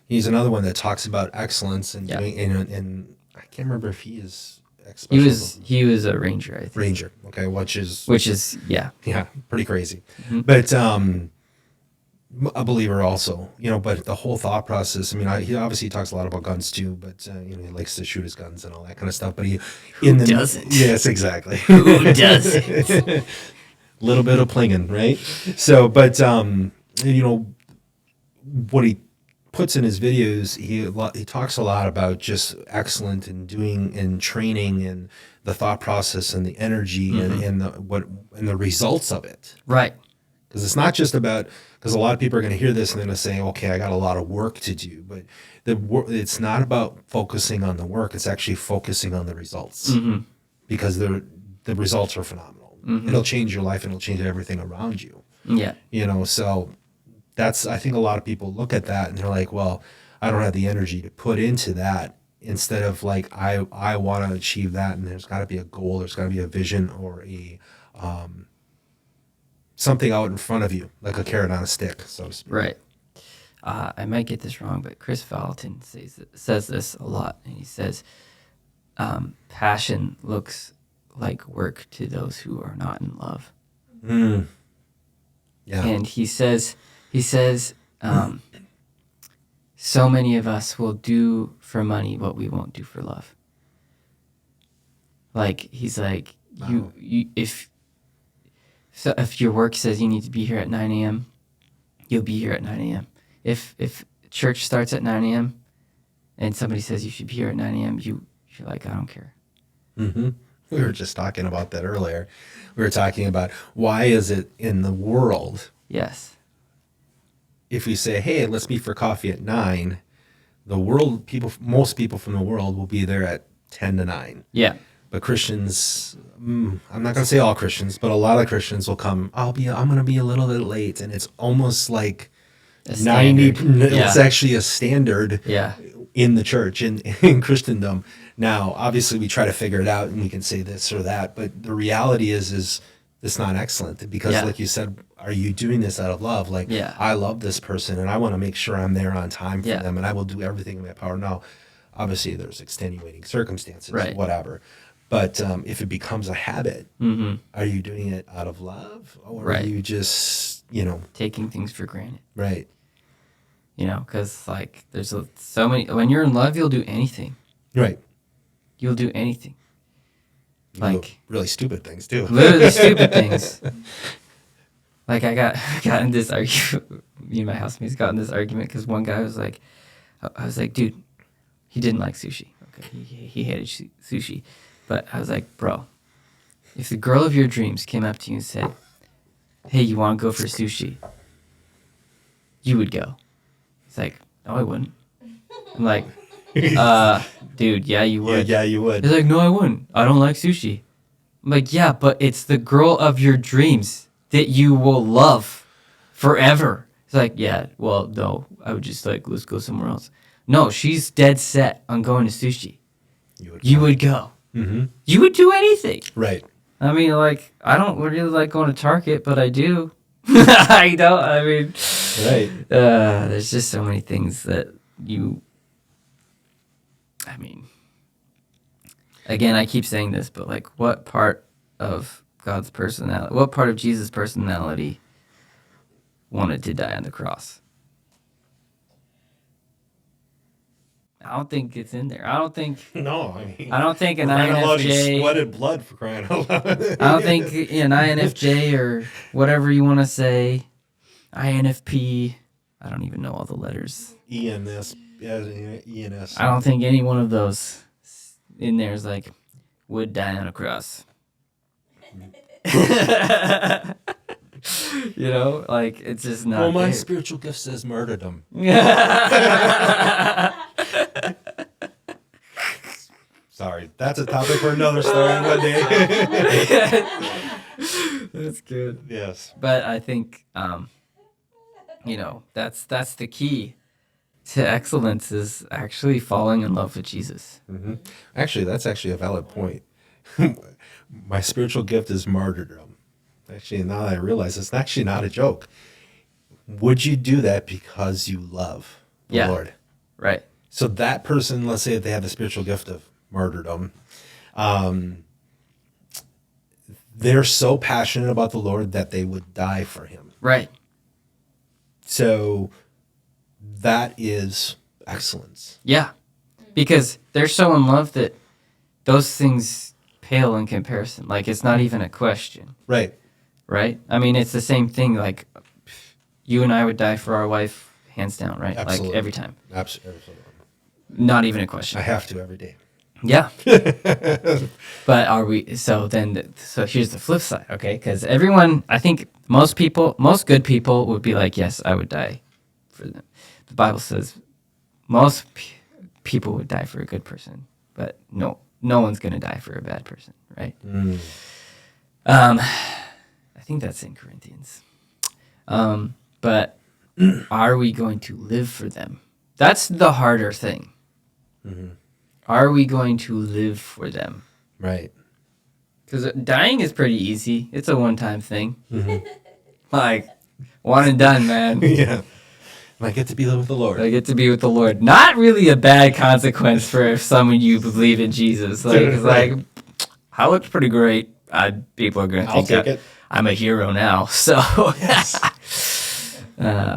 He's another one that talks about excellence and Yeah. doing and I can't remember if he is He was a ranger, I think. Ranger, okay, which is Yeah. pretty crazy. Mm-hmm. But a believer also, but the whole thought process, I mean, he obviously talks a lot about guns too, but he likes to shoot his guns and all that kind of stuff, but Who doesn't? Yes, exactly. Who doesn't? Little bit of plinging, right? So, but what he puts in his videos, he talks a lot about just excellent and doing and training and the thought process and the energy and the results of it. Right. Because it's not just about, because a lot of people are going to hear this and they're going to say, okay, I got a lot of work to do, but it's not about focusing on the work. It's actually focusing on the results because the results are phenomenal. It'll change your life and it'll change everything around you. Yeah. So I think a lot of people look at that and they're like, well, I don't have the energy to put into that, instead of like, I want to achieve that. And there's got to be a goal. There's got to be a vision or something out in front of you, like a carrot on a stick, so to speak. Right. I might get this wrong, but Chris Valentin says this a lot, and he says, passion looks like work to those who are not in love. Mm. Yeah. And he says, so many of us will do for money what we won't do for love. Like, he's like, Wow. if your work says you need to be here at 9 a.m., you'll be here at 9 a.m. If church starts at 9 a.m. and somebody says you should be here at 9 a.m., you're like, I don't care. Mm-hmm. We were just talking about that earlier. We were talking about why is it in the world, Yes. if we say, hey, let's meet for coffee at 9, most people from the world will be there at 10 to 9. Yeah. But Christians, I'm not going to say all Christians, but a lot of Christians will come, I'm going to be a little bit late. And it's almost like A 90, standard. it's actually a standard Yeah. in the church, in Christendom. Now, obviously, we try to figure it out and we can say this or that. But the reality is it's not excellent because, Yeah. like you said, are you doing this out of love? Like, Yeah. I love this person and I want to make sure I'm there on time for Yeah. them and I will do everything in my power. Now, obviously, there's extenuating circumstances, Right. whatever. But if it becomes a habit, Mm-hmm. are you doing it out of love or Right. are you just, Taking things for granted. right? Because like there's so many. When you're in love, you'll do anything. Right. You'll do anything. You Like- do really stupid things too. Literally stupid things. Like I got in this argument. Me and my housemates got in this argument because one guy was like, I was like, dude, he didn't like sushi. Okay, he hated sushi, but I was like, bro, if the girl of your dreams came up to you and said, hey, you want to go for sushi? You would go. He's like, no, I wouldn't. I'm like, dude, yeah, you would. Yeah, you would. He's like, no, I wouldn't. I don't like sushi. I'm like, yeah, but it's the girl of your dreams that you will love forever. He's like, yeah, well, no, I would just like, let's go somewhere else. No, she's dead set on going to sushi. You would go. Mm-hmm. You would do anything. Right. I mean, like, I don't really like going to Target, but I do. I don't. I mean, Right. there's just so many things that I mean, again, I keep saying this, but like, what part of God's personality, what part of Jesus' personality wanted to die on the cross? I don't think it's in there. I don't think an INFJ. Sweated blood for crying out loud. I don't think an INFJ or whatever you want to say, INFP. I don't even know all the letters. ENS. Yeah, ENS. I don't think any one of those in there is like, would die on a cross. Like, it's just not. Well, my there. spiritual gift says martyrdom. Sorry, that's a topic for another story one day. That's good. Yes. But I think, that's the key to excellence is actually falling in love with Jesus. Mm-hmm. Actually, that's actually a valid point. My spiritual gift is martyrdom. Actually, now that I realize it's actually not a joke. Would you do that because you love the Lord? Right. So that person, let's say if they have the spiritual gift of martyrdom, they're so passionate about the Lord that they would die for him. Right. So that is excellence. Yeah. Because they're so in love that those things pale in comparison. Like, it's not even a question. Right. Right? I mean, it's the same thing. Like, you and I would die for our wife, hands down, right? Absolutely. Like, every time. Absolutely. Not even a question. I have to every day. Yeah. But are we, so here's the flip side, okay? Because everyone, I think most good people would be like, yes, I would die for them. The Bible says most people would die for a good person, but no one's going to die for a bad person, right? Mm. I think that's in Corinthians. But are we going to live for them? That's the harder thing. Mm-hmm. Are we going to live for them? Right. Because dying is pretty easy. It's a one-time thing. Mm-hmm. Like, one and done, man. Yeah. And I get to be with the Lord. I get to be with the Lord. Not really a bad consequence for if some of you believe in Jesus. Like, it's Right. like, I looked pretty great. People are going to I'll think take that it. I'm a hero now. So, Yes.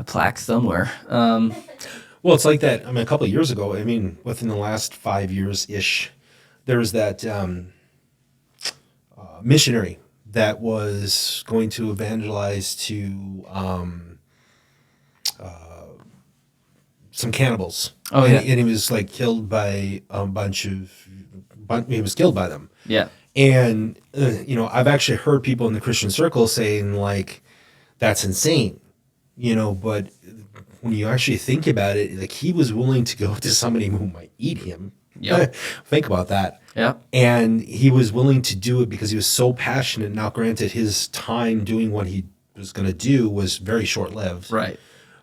plaque somewhere. Well, it's like that. I mean, a couple of years ago, I mean, within the last 5 years-ish, there was that missionary that was going to evangelize to some cannibals. Oh, and, yeah. and he was like killed by a he was killed by them. Yeah. And, I've actually heard people in the Christian circle saying, like, that's insane, but when you actually think about it, like, he was willing to go to somebody who might eat him. Yep. Think about that. Yep. And he was willing to do it because he was so passionate. Now, granted, his time doing what he was going to do was very short-lived. Right.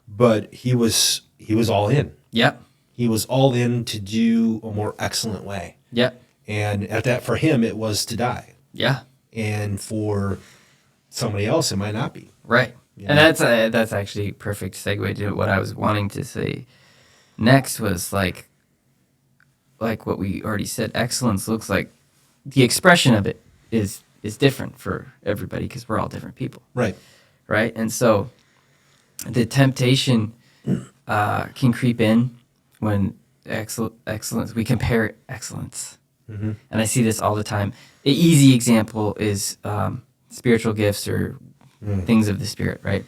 But he was all in. Yep. He was all in to do a more excellent way. Yep. And at that, for him, it was to die. Yeah. And for somebody else, it might not be. Right. Yeah. And that's actually a perfect segue to what I was wanting to say next was like what we already said, excellence looks like the expression of it is different for everybody because we're all different people. Right. Right. And so the temptation can creep in when excellence, we compare excellence. Mm-hmm. And I see this all the time. An easy example is spiritual gifts or things of the Spirit, right?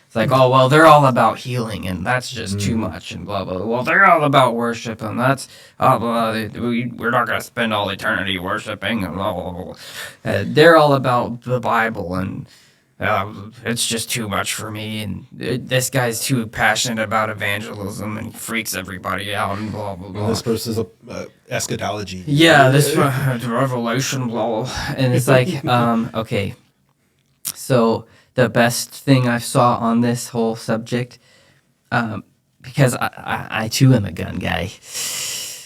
It's like, oh, well, they're all about healing, and that's just too much, and blah, blah. Well, they're all about worship, and that's, we're not going to spend all eternity worshiping, and blah, blah, blah. They're all about the Bible, and it's just too much for me, and this guy's too passionate about evangelism, and he freaks everybody out, and blah, blah, blah. Well, this person's eschatology. Yeah, this revelation, blah, blah. And it's like, okay, so the best thing I saw on this whole subject, because I too am a gun guy.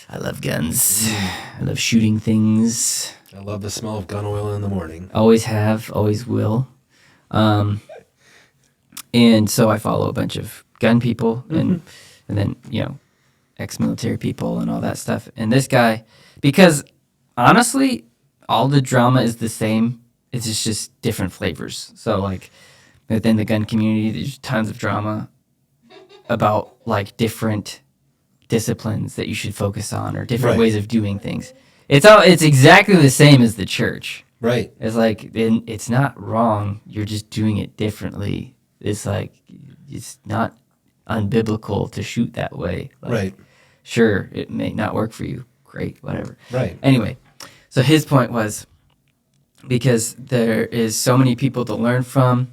I love guns. I love shooting things. I love the smell of gun oil in the morning. Always have, always will. And so I follow a bunch of gun people and then, ex-military people and all that stuff. And this guy, because honestly, all the drama is the same. It's just different flavors. So like within the gun community, there's tons of drama about like different disciplines that you should focus on or different ways of doing things. It's exactly the same as the church. Right. It's like, it's not wrong. You're just doing it differently. It's like, it's not unbiblical to shoot that way. Like, Right. Sure, it may not work for you. Great, whatever. Right. Anyway, so his point was because there is so many people to learn from,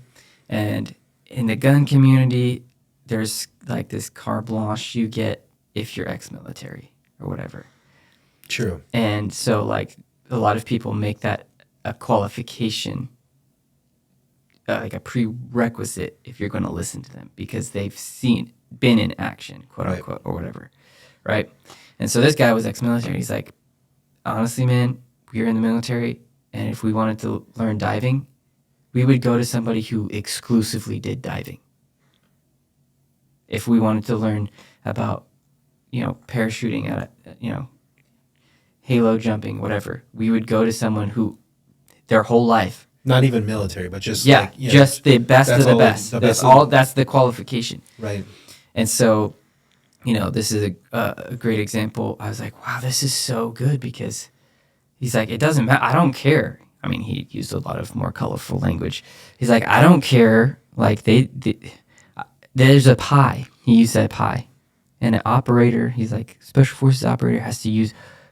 and in the gun community, there's like this carte blanche you get if you're ex-military or whatever. True. And so like a lot of people make that a qualification, like a prerequisite if you're going to listen to them because they've been in action, quote unquote, or whatever, right? And so this guy was ex-military. He's like, honestly, man, we were in the military, and if we wanted to learn diving, we would go to somebody who exclusively did diving. If we wanted to learn about, parachuting at, halo jumping, whatever, we would go to someone who their whole life. Not even military, but just just the best of the best. That's the qualification. Right. And so, this is a great example. I was like, wow, this is so good because he's like, it doesn't matter. I don't care. I mean, he used a lot of more colorful language. He's like, I don't care. Like there's a pie. He used that pie, and an operator. He's like, special forces operator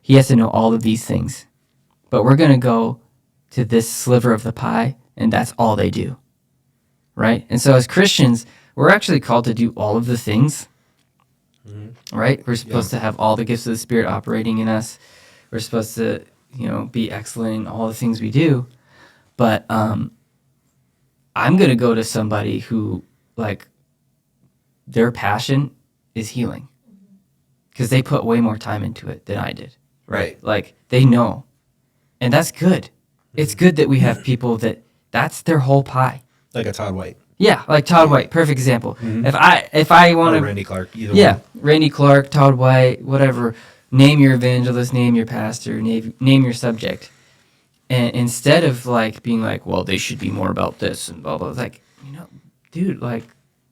he has to know all of these things, but we're gonna go to this sliver of the pie, and that's all they do, right? And so as Christians, we're actually called to do all of the things, right? We're supposed to have all the gifts of the Spirit operating in us. We're supposed to, be excellent in all the things we do. But I'm going to go to somebody who, like, their passion is healing because they put way more time into it than I did, right? Like, they know. And that's good. It's good that we have people that's their whole pie. Like a Todd White. Yeah, like Todd White, perfect example. Mhm. If I want Or to, Randy Clark, either yeah, one. Randy Clark, Todd White, whatever. Name your evangelist, name your pastor, name your subject, and instead of like being like, well, they should be more about this and blah blah. Like, dude, like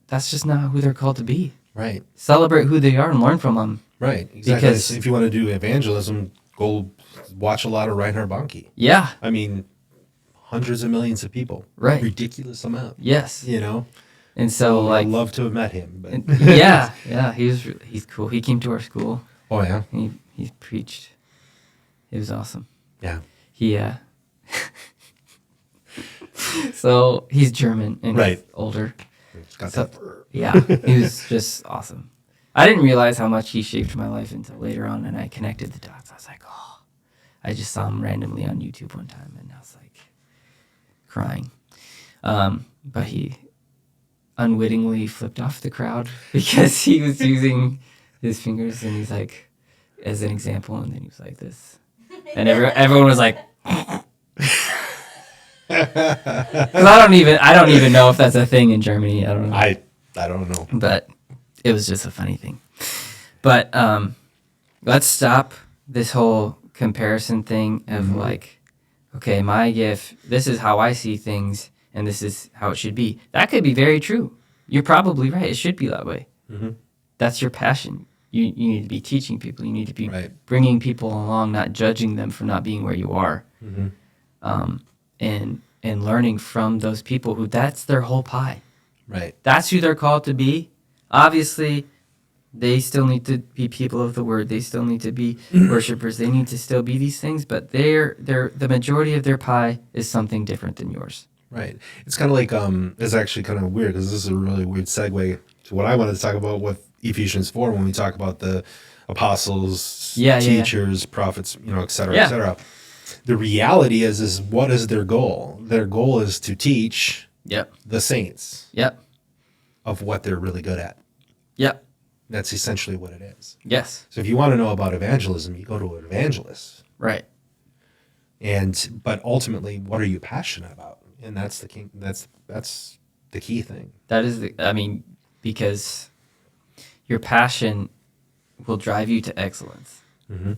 that's just not who they're called to be. Right. Celebrate who they are and learn from them. Right. Exactly. Because If you want to do evangelism, go watch a lot of Reinhard Bonnke. yeah, I mean, hundreds of millions of people. Right. Ridiculous amount. yes, You know? and so I'd like love to have met him. But yeah, he's cool. He came to our school. Oh, yeah? And he preached. It was awesome. Yeah. He so he's German and Right. he's older. It's got So- that fur. Yeah, he was just awesome. I didn't realize how much he shaped my life until later on, and I connected the dots. I was like, oh, I just saw him randomly on YouTube one time, and I was like crying. But he unwittingly flipped off the crowd because he was using his fingers, and he's like, as an example, and then he was like this, and everyone was like. Because I don't even know if that's a thing in Germany. I don't know. I don't know. But it was just a funny thing. But let's stop this whole comparison thing of like, okay, my gift, this is how I see things, and this is how it should be. That could be very true. You're probably right. It should be that way. Mm-hmm. That's your passion. You need to be teaching people. You need to be Right. bringing people along, not judging them for not being where you are. Mm-hmm. And learning from those people who that's their whole pie. Right. That's who they're called to be. Obviously, they still need to be people of the word. They still need to be worshipers. They need to still be these things, but the majority of their pie is something different than yours. Right. It's kind of like, it's actually kind of weird because this is a really weird segue to what I wanted to talk about with Ephesians 4 when we talk about the apostles, teachers, prophets, et cetera, et cetera. The reality is what is their goal? Their goal is to teach the saints of what they're really good at. Yep. That's essentially what it is. Yes. So if you want to know about evangelism, you go to an evangelist. Right. But ultimately, what are you passionate about? And that's the king. That's the key thing. That is because your passion will drive you to excellence. Mm-hmm.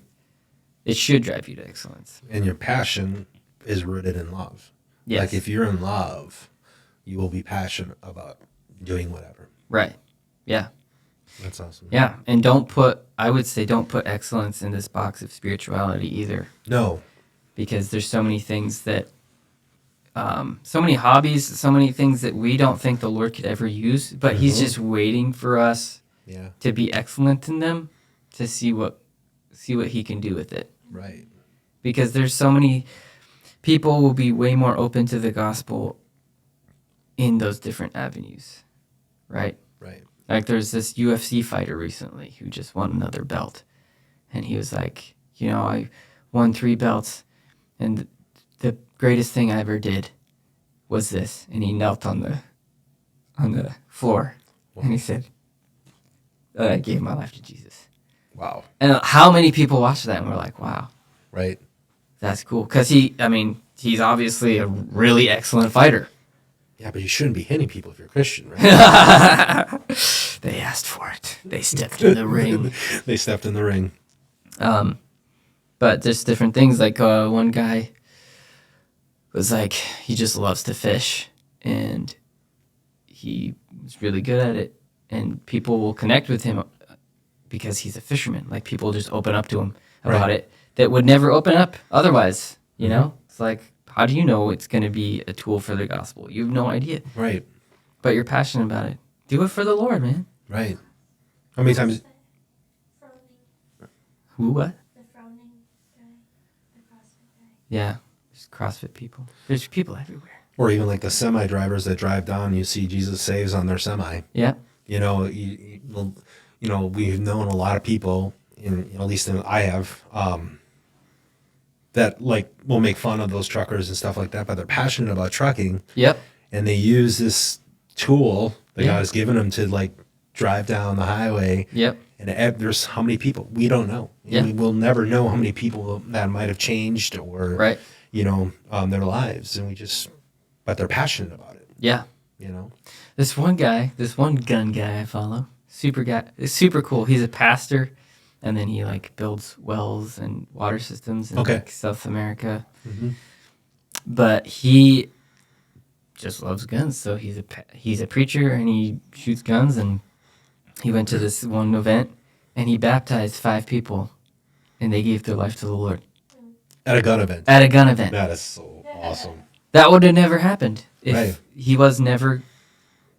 It should drive you to excellence. And your passion is rooted in love. Yes. Like if you're in love, you will be passionate about doing whatever. Right. Yeah. That's awesome. Yeah. And I would say don't put excellence in this box of spirituality either. No. Because there's so many things that, so many hobbies, so many things that we don't think the Lord could ever use, but He's just waiting for us to be excellent in them to see what He can do with it. Right. Because there's so many people will be way more open to the gospel in those different avenues, right? Right. Like there's this UFC fighter recently who just won another belt, and he was like, I won 3 belts, and the greatest thing I ever did was this, and he knelt on the floor, and he said, I gave my life to Jesus. Wow. And how many people watched that and were like, wow. Right. That's cool. Because he's obviously a really excellent fighter. Yeah, but you shouldn't be hitting people if you're a Christian, right? They asked for it. They stepped in the ring. They stepped in the ring. But there's different things. Like one guy was like, he just loves to fish. And he was really good at it. And people will connect with him because he's a fisherman. Like people just open up to him about it that would never open up otherwise. You know, it's like, how do you know it's going to be a tool for the gospel? You have no idea. Right. But you're passionate about it. Do it for the Lord, man. Right. How many times? Who, what? The frowning guy, the CrossFit guy. Yeah, there's CrossFit people. There's people everywhere. Or even like the semi drivers that drive down, you see Jesus saves on their semi. Yeah. We've known a lot of people, at least I have, that like will make fun of those truckers and stuff like that, but they're passionate about trucking. Yep. And they use this tool that God has given them to like drive down the highway. Yep. And there's how many people we don't know. Yeah. We will never know how many people that might have changed or their lives, but they're passionate about it. Yeah. you know? This one gun guy I follow, super cool. He's a pastor, and then he like builds wells and water systems in Okay. like South America. Mm-hmm. But he just loves guns, so he's a preacher and he shoots guns. And he went to this one event and he baptized 5 people, and they gave their life to the Lord At a gun event. at a gun event. That is so awesome. That would have never happened if Right. he was never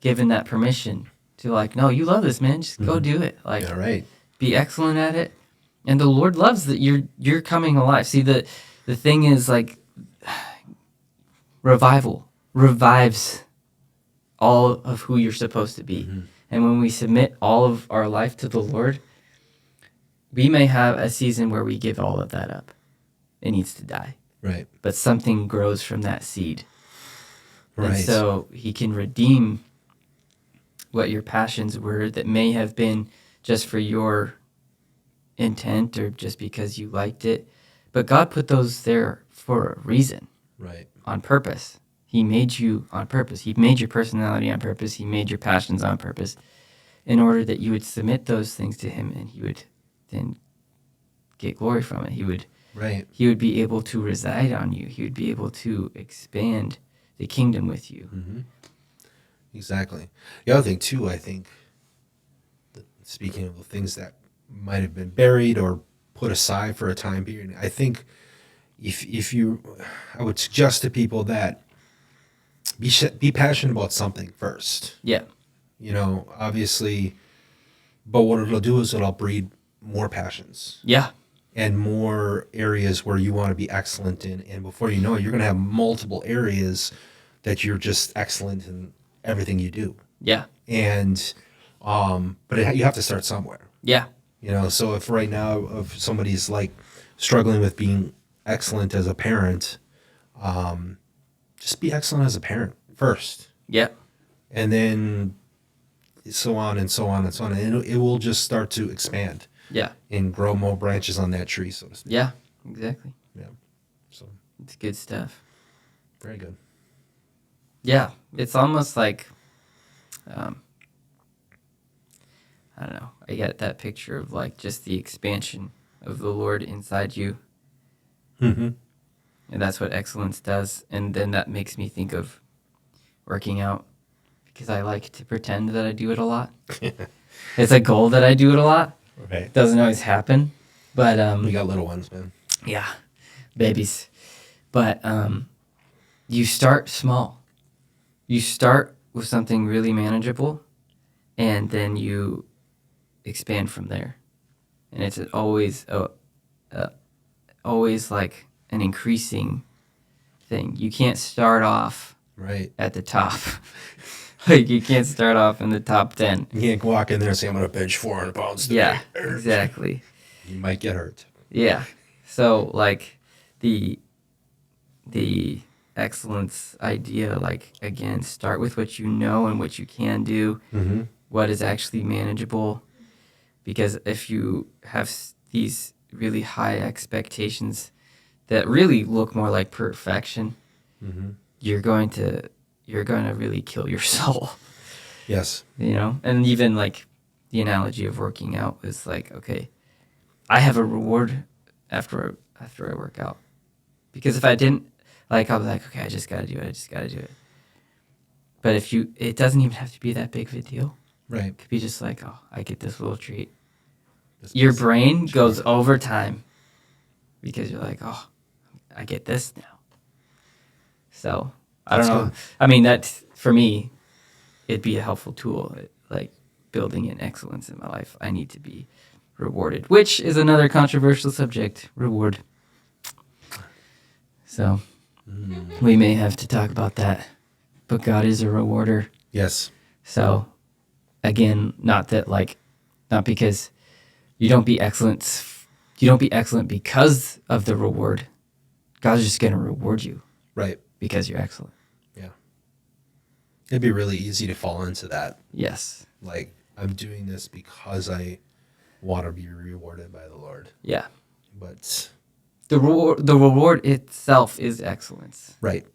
given that permission to like, no, you love this, man, just go do it. Like, Yeah, right. be excellent at it. And the Lord loves that you're coming alive. See, the thing is like revival revives all of who you're supposed to be. Mm-hmm. And when we submit all of our life to the Lord, we may have a season where we give all of that up. It needs to die. Right. But something grows from that seed. Right. And so he can redeem what your passions were that may have been just for your intent or just because you liked it. But God put those there for a reason, Right. on purpose. He made you on purpose. He made your personality on purpose. He made your passions on purpose in order that you would submit those things to him, and he would then get glory from it. He would be able to reside on you. He would be able to expand the kingdom with you. Mm-hmm. Exactly. The other thing too, I think, speaking of the things that might have been buried or put aside for a time period, I think I would suggest to people that be passionate about something first. Yeah. You know, obviously, but what it'll do is it'll breed more passions Yeah. and more areas where you want to be excellent in. And before you know it, you're going to have multiple areas that you're just excellent in everything you do. Yeah. And, you have to start somewhere, Yeah. you know? So if right now, if somebody's like struggling with being excellent as a parent, just be excellent as a parent first. Yeah. And then so on and so on and so on. And it will just start to expand Yeah. and grow more branches on that tree, so to speak. Yeah. Exactly. Yeah. So It's good stuff. very good. Yeah. It's almost like, I don't know. I get that picture of like just the expansion of the Lord inside you. Mm-hmm. And that's what excellence does. And then that makes me think of working out because I like to pretend that I do it a lot. It's a goal that I do it a lot. Right. It doesn't always happen. But We got little ones, man. yeah, babies. But you start small. You start with something really manageable, and then you expand from there. And it's always like an increasing thing. You can't start off Right. at the top. Like you can't start off in the top 10. You can't walk in there and say, I'm going to bench 400 pounds today. Yeah, exactly. You might get hurt. Yeah. So like the excellence idea, like again, start with what you know and what you can do, Mm-hmm. what is actually manageable. Because if you have these really high expectations that really look more like perfection, Mm-hmm. you're going to really kill your soul. Yes. You know? And even like the analogy of working out is like, okay, I have a reward after I work out. Because if I didn't, like, I'll be like, okay, I just got to do it. But it doesn't even have to be that big of a deal. Right. It could be just like, oh, I get this little treat. This Your is- brain goes overtime because you're like, oh, I get this now. So, I don't That's know. good. I mean, that, for me, it'd be a helpful tool. Like, building in excellence in my life, I need to be rewarded, which is another controversial subject, reward. So, we may have to talk about that. But God is a rewarder. Yes. So, again, not because you don't be excellent. You don't be excellent because of the reward. God's just going to reward you Right. because you're excellent. Yeah. It'd be really easy to fall into that. Yes. Like, I'm doing this because I want to be rewarded by the Lord. Yeah. But, The reward itself is excellence. right.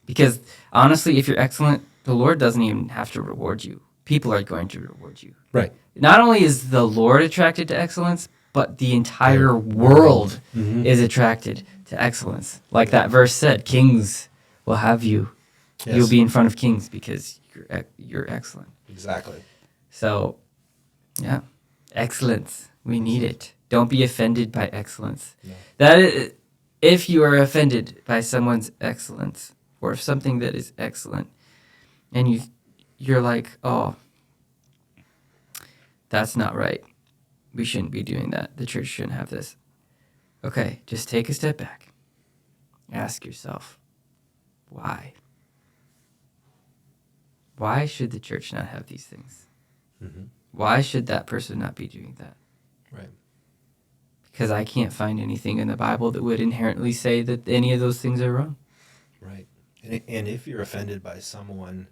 Because honestly, if you're excellent, the Lord doesn't even have to reward you. People are going to reward you. Right. Not only is the Lord attracted to excellence, but the entire world Mm-hmm. is attracted to excellence. Like that verse said, kings will have you. Yes. You'll be in front of kings because you're excellent. Exactly. So, yeah, excellence. We need it. Don't be offended by excellence. No. That is, if you are offended by someone's excellence or something that is excellent, and you're like, oh, that's not right. We shouldn't be doing that. The church shouldn't have this. Okay, just take a step back. Ask yourself, why? Why should the church not have these things? Mm-hmm. Why should that person not be doing that? Right. Because I can't find anything in the Bible that would inherently say that any of those things are wrong. Right. And if you're offended by someone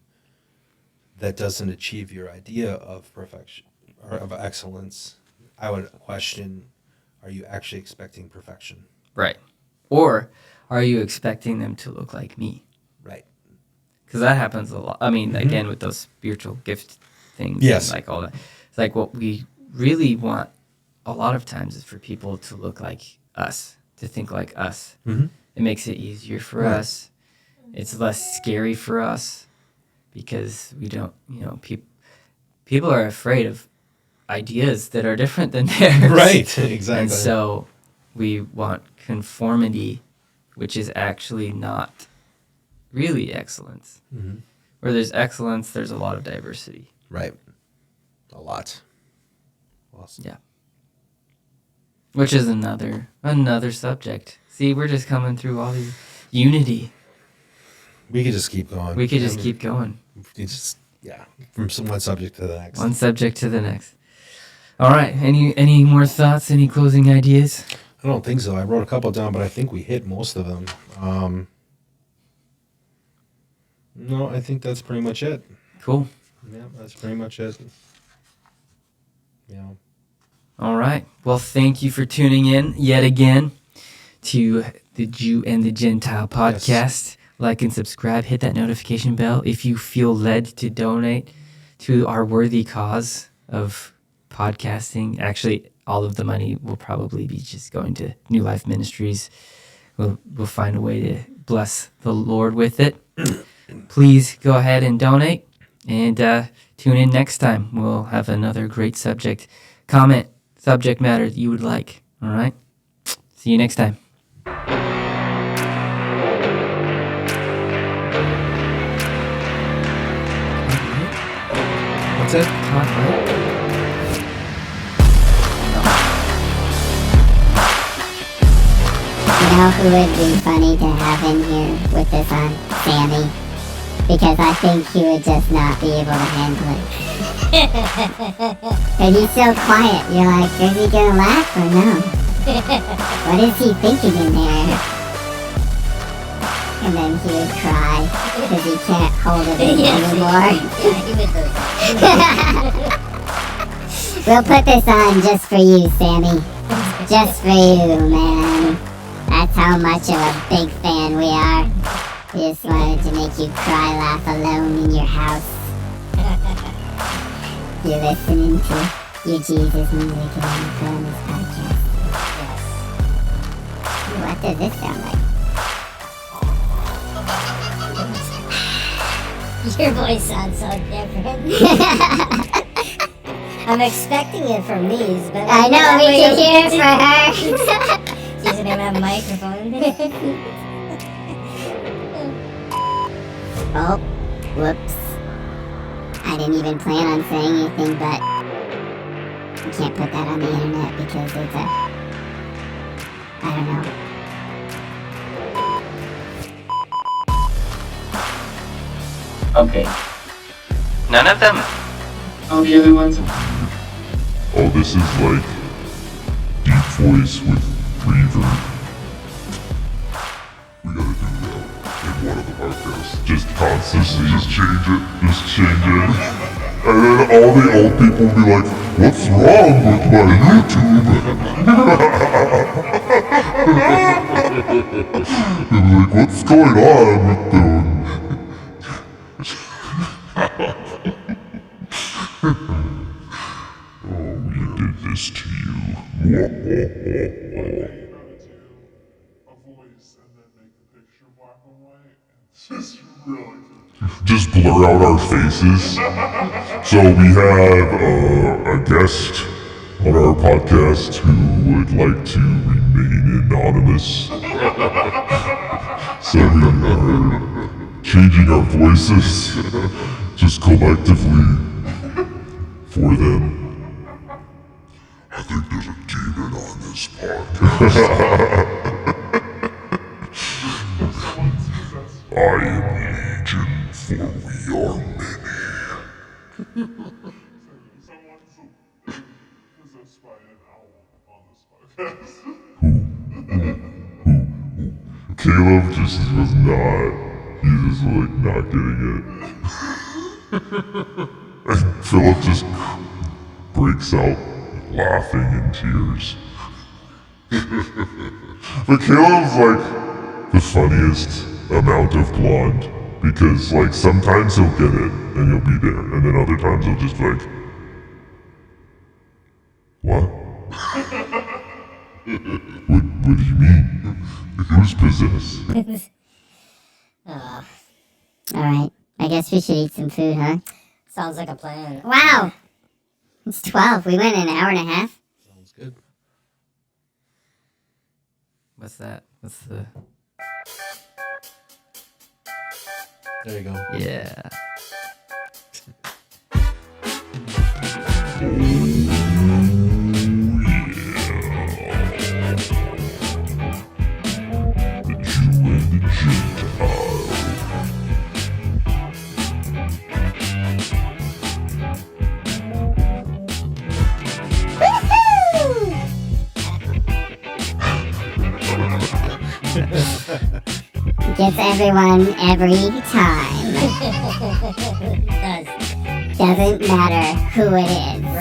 that doesn't achieve your idea of perfection or of excellence, I would question, are you actually expecting perfection? Right. Or are you expecting them to look like me? Right. Because that happens a lot. I mean, Mhm. again, with those spiritual gift things. Yes. And like all that. It's like what we really want a lot of times is for people to look like us, to think like us. Mm-hmm. It makes it easier for Right. us. It's less scary for us because we don't, people are afraid of ideas that are different than theirs. Right. Exactly. And so we want conformity, which is actually not really excellence. Mm-hmm. Where there's excellence, there's a lot of diversity. Right. A lot. Awesome. Yeah. Which is another subject. See, we're just coming through all these unity. We could just keep going. We could just keep going. From one subject to the next. One subject to the next. All right. Any more thoughts? Any closing ideas? I don't think so. I wrote a couple down, but I think we hit most of them. No, I think that's pretty much it. Cool. Yeah, that's pretty much it. Yeah. All right. Well, thank you for tuning in yet again to the Jew and the Gentile podcast. Yes. Like and subscribe. Hit that notification bell if you feel led to donate to our worthy cause of podcasting. Actually, all of the money will probably be just going to New Life Ministries. We'll find a way to bless the Lord with it. Please go ahead and donate, and tune in next time. We'll have another great subject matter that you would like. All right? See you next time. That's it? You know who would be funny to have in here with this on? Sammy. Because I think he would just not be able to handle it. And he's so quiet. You're like, is he gonna laugh or no? What is he thinking in there? And then he would cry because he can't hold it in anymore. We'll put this on just for you, Sammy. Just for you, man. That's how much of a big fan we are. We just wanted to make you cry, laugh alone in your house. You're listening to your Jesus music and you put on this podcast. What does this sound like? Your voice sounds so different. I'm expecting it from these, but I know, we can hear it for her. She doesn't even have a microphone. Oh, whoops. I didn't even plan on saying anything, but you can't put that on the internet because it's I don't know. Okay. None of them? All the other ones? Oh, this is like deep voice with reverb. We gotta do that in one of the podcasts. Just constantly just change it. And then all the old people will be like, what's wrong with my YouTube? They'll be like, what's going on with the... Just blur out our faces. So we have a guest on our podcast who would like to remain anonymous. So we are changing our voices just collectively for them. I think there's a demon on this podcast. I am Legion, for we are many. Caleb just was not, he's just like not getting it. And Philip just breaks out laughing in tears. But Caleb's like the funniest amount of blonde, because like sometimes he'll get it and he'll be there, and then other times he'll just be like, what? What do you mean? Who's possessed? Alright, I guess we should eat some food, huh? Sounds like a plan. Wow! It's 12. We went an hour and a half. Sounds good. What's that? What's the... There you go. Yeah. The Jew and the Gentile. Gets everyone every time. Does. Doesn't matter who it is.